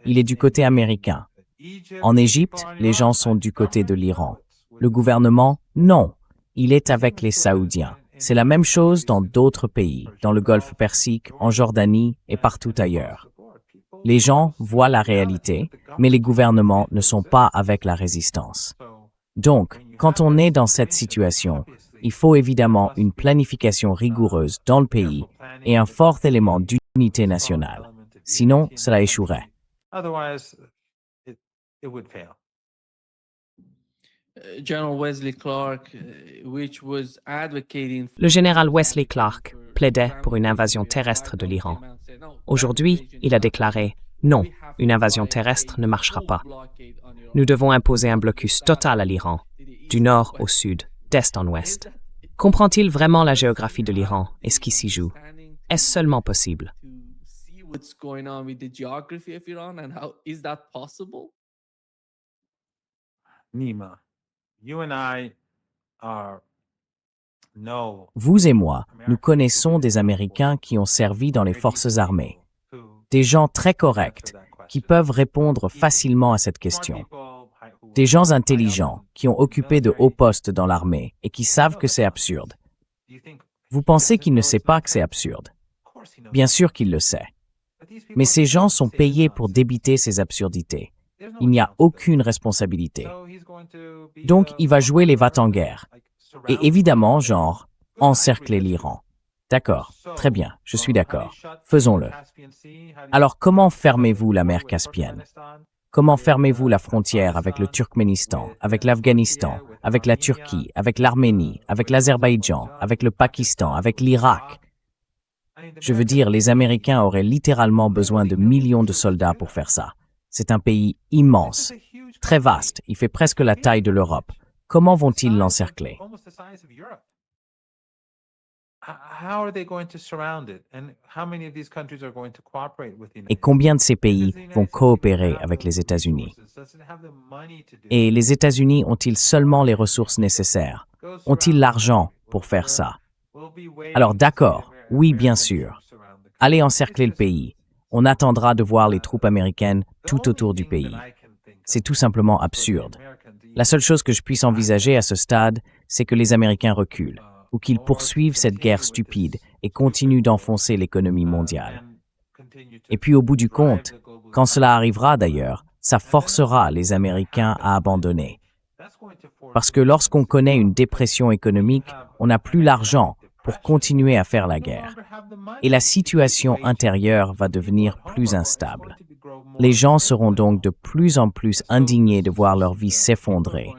Il est du côté américain. En Égypte, les gens sont du côté de l'Iran. Le gouvernement? Non, il est avec les Saoudiens. C'est la même chose dans d'autres pays, dans le Golfe Persique, en Jordanie et partout ailleurs. Les gens voient la réalité, mais les gouvernements ne sont pas avec la résistance. Donc, quand on est dans cette situation, il faut évidemment une planification rigoureuse dans le pays et un fort élément d'unité nationale. Sinon, cela échouerait. Le général Wesley Clark plaidait pour une invasion terrestre de l'Iran. Aujourd'hui, il a déclaré « Non, une invasion terrestre ne marchera pas. Nous devons imposer un blocus total à l'Iran, du nord au sud, d'est en ouest. » Comprend-il vraiment la géographie de l'Iran et ce qui s'y joue? Est-ce seulement possible? Nima, you and I know Vous et moi, nous connaissons des Américains qui ont servi dans les forces armées. Des gens très corrects qui peuvent répondre facilement à cette question. Des gens intelligents qui ont occupé de hauts postes dans l'armée et qui savent que c'est absurde. Vous pensez qu'il ne sait pas que c'est absurde? Bien sûr qu'il le sait. Mais ces gens sont payés pour débiter ces absurdités. Il n'y a aucune responsabilité. Donc, il va jouer les va-t-en-guerre. Et évidemment, genre, encercler l'Iran. D'accord, très bien, je suis d'accord. Faisons-le. Alors, comment fermez-vous la mer Caspienne? Comment fermez-vous la frontière avec le Turkménistan, avec l'Afghanistan, avec la Turquie, avec l'Arménie, avec l'Azerbaïdjan, avec le Pakistan, avec l'Irak? Je veux dire, les Américains auraient littéralement besoin de millions de soldats pour faire ça. C'est un pays immense, très vaste, il fait presque la taille de l'Europe. Comment vont-ils l'encercler? Et combien de ces pays vont coopérer avec les États-Unis? Et les États-Unis ont-ils seulement les ressources nécessaires? Ont-ils l'argent pour faire ça? Alors d'accord, oui bien sûr. Allez encercler le pays. On attendra de voir les troupes américaines tout autour du pays. C'est tout simplement absurde. La seule chose que je puisse envisager à ce stade, c'est que les Américains reculent, ou qu'ils poursuivent cette guerre stupide et continuent d'enfoncer l'économie mondiale. Et puis au bout du compte, quand cela arrivera d'ailleurs, ça forcera les Américains à abandonner. Parce que lorsqu'on connaît une dépression économique, on n'a plus l'argent pour continuer à faire la guerre. Et la situation intérieure va devenir plus instable. Les gens seront donc de plus en plus indignés de voir leur vie s'effondrer,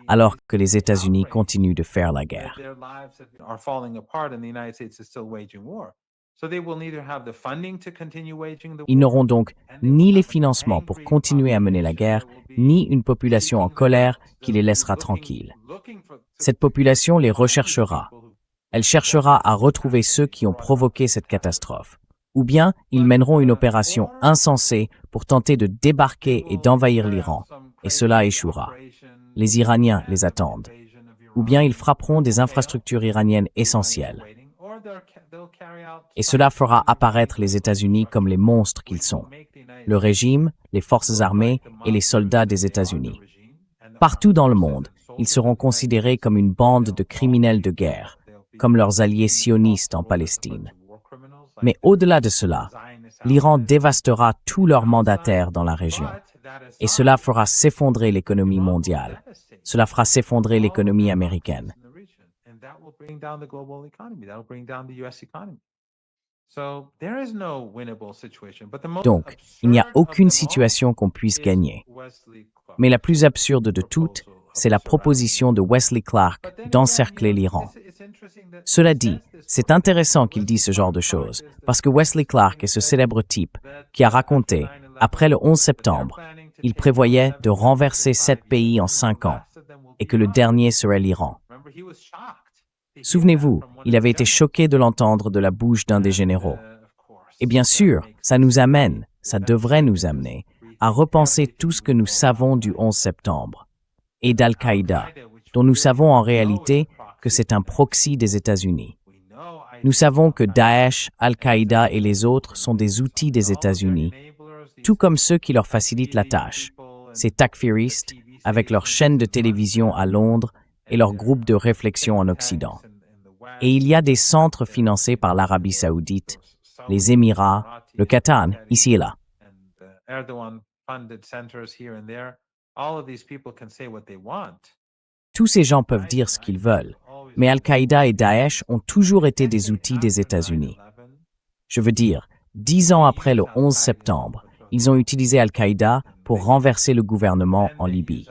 alors que les États-Unis continuent de faire la guerre. Ils n'auront donc ni les financements pour continuer à mener la guerre, ni une population en colère qui les laissera tranquilles. Cette population les recherchera. Elle cherchera à retrouver ceux qui ont provoqué cette catastrophe. Ou bien, ils mèneront une opération insensée pour tenter de débarquer et d'envahir l'Iran. Et cela échouera. Les Iraniens les attendent. Ou bien ils frapperont des infrastructures iraniennes essentielles. Et cela fera apparaître les États-Unis comme les monstres qu'ils sont, le régime, les forces armées et les soldats des États-Unis. Partout dans le monde, ils seront considérés comme une bande de criminels de guerre, comme leurs alliés sionistes en Palestine. Mais au-delà de cela, l'Iran dévastera tous leurs mandataires dans la région. Et cela fera s'effondrer l'économie mondiale. Cela fera s'effondrer l'économie américaine. Donc, il n'y a aucune situation qu'on puisse gagner. Mais la plus absurde de toutes, c'est la proposition de Wesley Clark d'encercler l'Iran. Cela dit, c'est intéressant qu'il dise ce genre de choses, parce que Wesley Clark est ce célèbre type qui a raconté, après le 11 septembre, il prévoyait de renverser 7 pays en 5 ans, et que le dernier serait l'Iran. Souvenez-vous, il avait été choqué de l'entendre de la bouche d'un des généraux. Et bien sûr, ça nous amène, ça devrait nous amener, à repenser tout ce que nous savons du 11 septembre et d'Al-Qaïda, dont nous savons en réalité que c'est un proxy des États-Unis. Nous savons que Daesh, Al-Qaïda et les autres sont des outils des États-Unis, tout comme ceux qui leur facilitent la tâche, ces takfiristes, avec leurs chaînes de télévision à Londres et leurs groupes de réflexion en Occident. Et il y a des centres financés par l'Arabie saoudite, les Émirats, le Qatar, ici et là. Tous ces gens peuvent dire ce qu'ils veulent, mais Al-Qaïda et Daesh ont toujours été des outils des États-Unis. Je veux dire, 10 ans après le 11 septembre, ils ont utilisé Al-Qaïda pour renverser le gouvernement en Libye.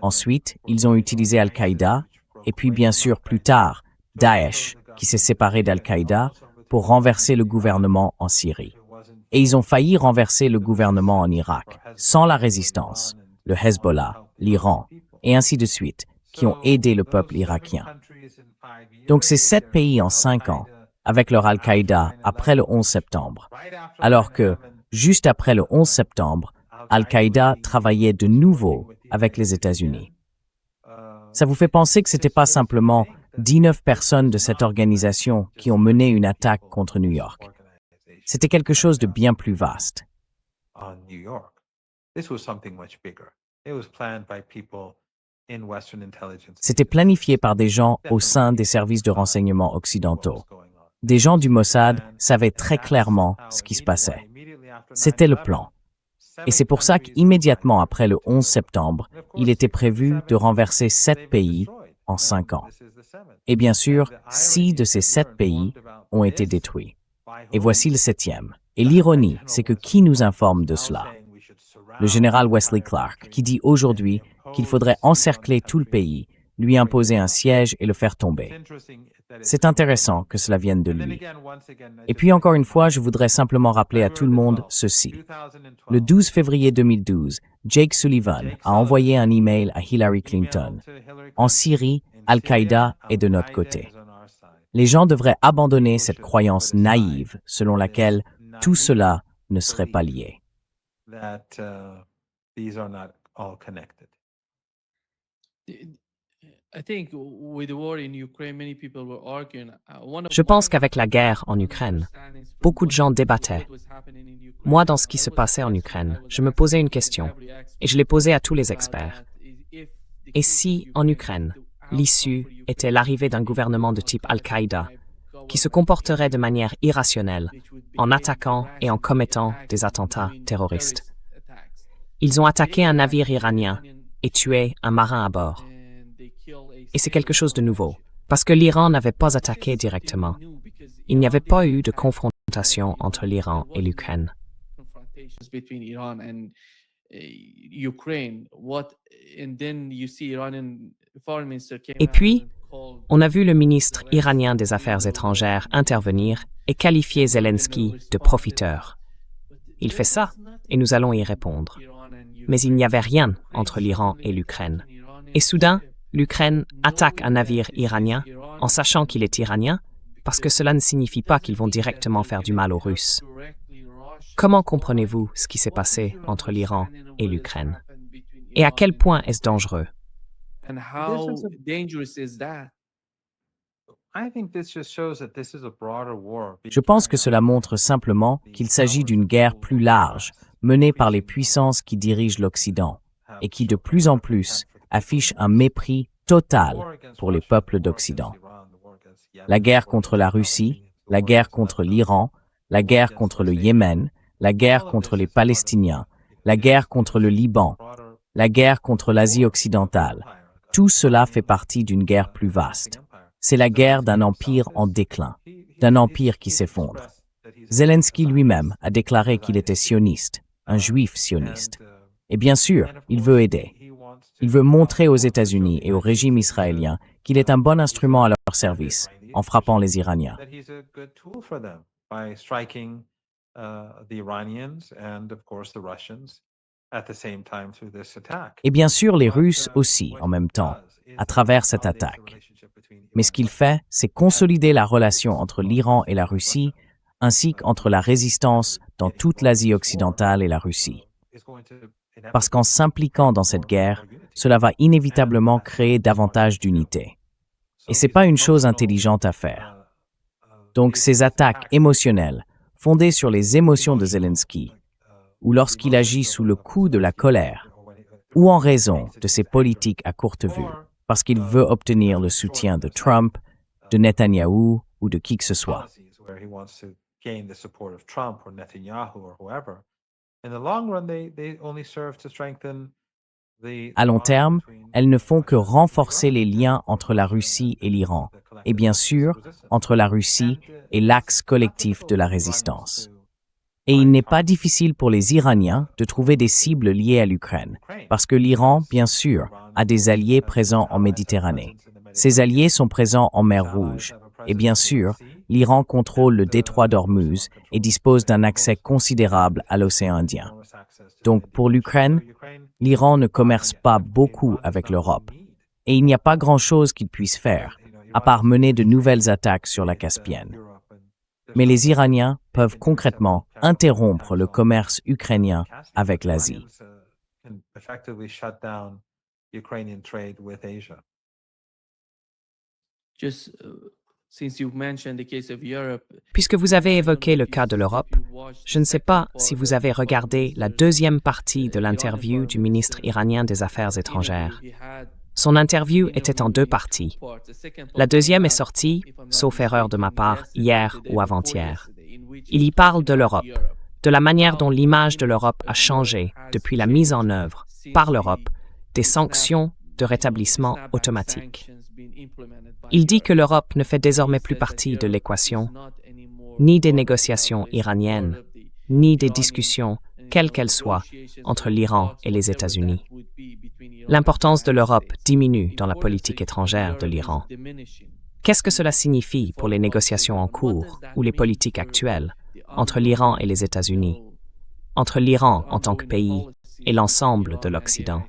Ensuite, ils ont utilisé Al-Qaïda, et puis bien sûr plus tard, Daesh, qui s'est séparé d'Al-Qaïda, pour renverser le gouvernement en Syrie. Et ils ont failli renverser le gouvernement en Irak, sans la résistance, le Hezbollah, l'Iran, et ainsi de suite, qui ont aidé le peuple irakien. Donc c'est 7 pays en 5 ans, avec leur Al-Qaïda après le 11 septembre. Alors que, juste après le 11 septembre, Al-Qaïda travaillait de nouveau avec les États-Unis. Ça vous fait penser que ce n'était pas simplement 19 personnes de cette organisation qui ont mené une attaque contre New York. C'était quelque chose de bien plus vaste. C'était planifié par des gens au sein des services de renseignement occidentaux. Des gens du Mossad savaient très clairement ce qui se passait. C'était le plan. Et c'est pour ça qu'immédiatement après le 11 septembre, il était prévu de renverser 7 pays en 5 ans. Et bien sûr, 6 de ces 7 pays ont été détruits. Et voici le 7e. Et l'ironie, c'est que qui nous informe de cela? Le général Wesley Clark, qui dit aujourd'hui qu'il faudrait encercler tout le pays, lui imposer un siège et le faire tomber. C'est intéressant que cela vienne de lui. Et puis encore une fois, je voudrais simplement rappeler à tout le monde ceci. Le 12 février 2012, Jake Sullivan a envoyé un email à Hillary Clinton. En Syrie, Al-Qaïda est de notre côté. Les gens devraient abandonner cette croyance naïve selon laquelle tout cela ne serait pas lié. Je pense qu'avec la guerre en Ukraine, beaucoup de gens débattaient. Moi, dans ce qui se passait en Ukraine, je me posais une question, et je l'ai posée à tous les experts. Et si, en Ukraine, l'issue était l'arrivée d'un gouvernement de type Al-Qaïda, qui se comporterait de manière irrationnelle, en attaquant et en commettant des attentats terroristes? Ils ont attaqué un navire iranien et tué un marin à bord. Et c'est quelque chose de nouveau, parce que l'Iran n'avait pas attaqué directement. Il n'y avait pas eu de confrontation entre l'Iran et l'Ukraine. Et puis, on a vu le ministre iranien des Affaires étrangères intervenir et qualifier Zelensky de profiteur. Il fait ça, et nous allons y répondre. Mais il n'y avait rien entre l'Iran et l'Ukraine. Et soudain, l'Ukraine attaque un navire iranien en sachant qu'il est iranien, parce que cela ne signifie pas qu'ils vont directement faire du mal aux Russes. Comment comprenez-vous ce qui s'est passé entre l'Iran et l'Ukraine? Et à quel point est-ce dangereux? Je pense que cela montre simplement qu'il s'agit d'une guerre plus large, menée par les puissances qui dirigent l'Occident, et qui de plus en plus affichent un mépris total pour les peuples d'Occident. La guerre contre la Russie, la guerre contre l'Iran, la guerre contre le Yémen, la guerre contre les Palestiniens, la guerre contre le Liban, la guerre contre l'Asie occidentale, tout cela fait partie d'une guerre plus vaste. C'est la guerre d'un empire en déclin, d'un empire qui s'effondre. Zelensky lui-même a déclaré qu'il était sioniste, un juif sioniste. Et bien sûr, il veut aider. Il veut montrer aux États-Unis et au régime israélien qu'il est un bon instrument à leur service, en frappant les Iraniens. Et bien sûr, les Russes aussi, en même temps, à travers cette attaque. Mais ce qu'il fait, c'est consolider la relation entre l'Iran et la Russie, ainsi qu'entre la résistance dans toute l'Asie occidentale et la Russie. Parce qu'en s'impliquant dans cette guerre, cela va inévitablement créer davantage d'unité. Et ce n'est pas une chose intelligente à faire. Donc ces attaques émotionnelles, fondées sur les émotions de Zelensky, ou lorsqu'il agit sous le coup de la colère, ou en raison de ses politiques à courte vue, parce qu'il veut obtenir le soutien de Trump, de Netanyahou ou de qui que ce soit. À long terme, elles ne font que renforcer les liens entre la Russie et l'Iran, et bien sûr, entre la Russie et l'axe collectif de la résistance. Et il n'est pas difficile pour les Iraniens de trouver des cibles liées à l'Ukraine, parce que l'Iran, bien sûr, a des alliés présents en Méditerranée. Ces alliés sont présents en mer Rouge, et bien sûr, l'Iran contrôle le détroit d'Ormuz et dispose d'un accès considérable à l'océan Indien. Donc pour l'Ukraine, l'Iran ne commerce pas beaucoup avec l'Europe, et il n'y a pas grand-chose qu'il puisse faire, à part mener de nouvelles attaques sur la Caspienne. Mais les Iraniens peuvent concrètement interrompre le commerce ukrainien avec l'Asie. Puisque vous avez évoqué le cas de l'Europe, je ne sais pas si vous avez regardé la deuxième partie de l'interview du ministre iranien des Affaires étrangères. Son interview était en deux parties. La deuxième est sortie, sauf erreur de ma part, hier ou avant-hier. Il y parle de l'Europe, de la manière dont l'image de l'Europe a changé depuis la mise en œuvre, par l'Europe, des sanctions de rétablissement automatique. Il dit que l'Europe ne fait désormais plus partie de l'équation, ni des négociations iraniennes, ni des discussions, quelles qu'elles soient, entre l'Iran et les États-Unis. L'importance de l'Europe diminue dans la politique étrangère de l'Iran. Qu'est-ce que cela signifie pour les négociations en cours ou les politiques actuelles entre l'Iran et les États-Unis, entre l'Iran en tant que pays et l'ensemble de l'Occident?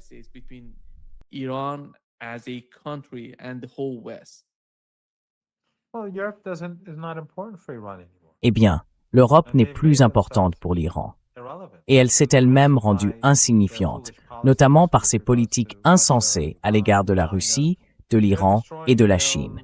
Eh bien, l'Europe n'est plus importante pour l'Iran. Et elle s'est elle-même rendue insignifiante, notamment par ses politiques insensées à l'égard de la Russie, de l'Iran et de la Chine.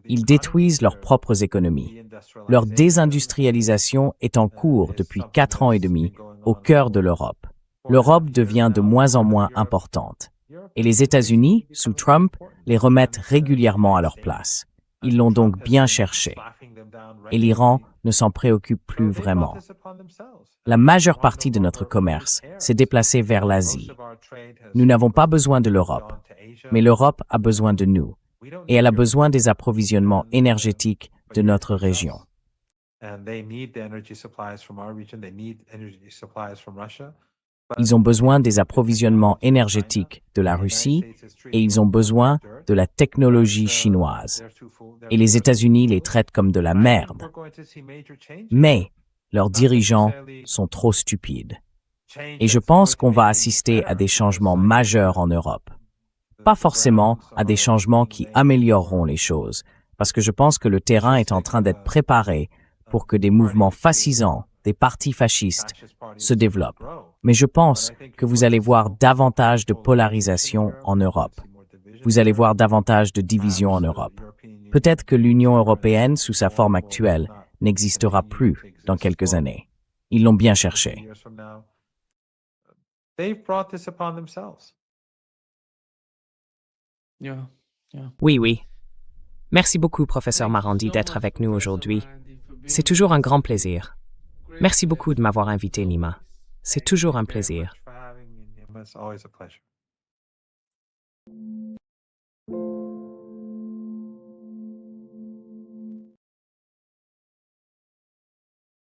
Ils détruisent leurs propres économies. Leur désindustrialisation est en cours depuis 4 ans et demi au cœur de l'Europe. L'Europe devient de moins en moins importante. Et les États-Unis, sous Trump, les remettent régulièrement à leur place. Ils l'ont donc bien cherché. Et l'Iran ne s'en préoccupe plus vraiment. La majeure partie de notre commerce s'est déplacée vers l'Asie. Nous n'avons pas besoin de l'Europe, mais l'Europe a besoin de nous, et elle a besoin des approvisionnements énergétiques de notre région. Ils ont besoin des approvisionnements énergétiques de la Russie et ils ont besoin de la technologie chinoise. Et les États-Unis les traitent comme de la merde. Mais leurs dirigeants sont trop stupides. Et je pense qu'on va assister à des changements majeurs en Europe. Pas forcément à des changements qui amélioreront les choses, parce que je pense que le terrain est en train d'être préparé pour que des mouvements fascisants, des partis fascistes, se développent. Mais je pense que vous allez voir davantage de polarisation en Europe. Vous allez voir davantage de division en Europe. Peut-être que l'Union européenne, sous sa forme actuelle, n'existera plus dans quelques années. Ils l'ont bien cherché. They've brought this upon themselves. Yeah, yeah. Oui, oui. Merci beaucoup, professeur Marandi, d'être avec nous aujourd'hui. C'est toujours un grand plaisir. Merci beaucoup de m'avoir invité, Nima. C'est toujours un plaisir. Thank you very much for having me, Nima. It's always a pleasure.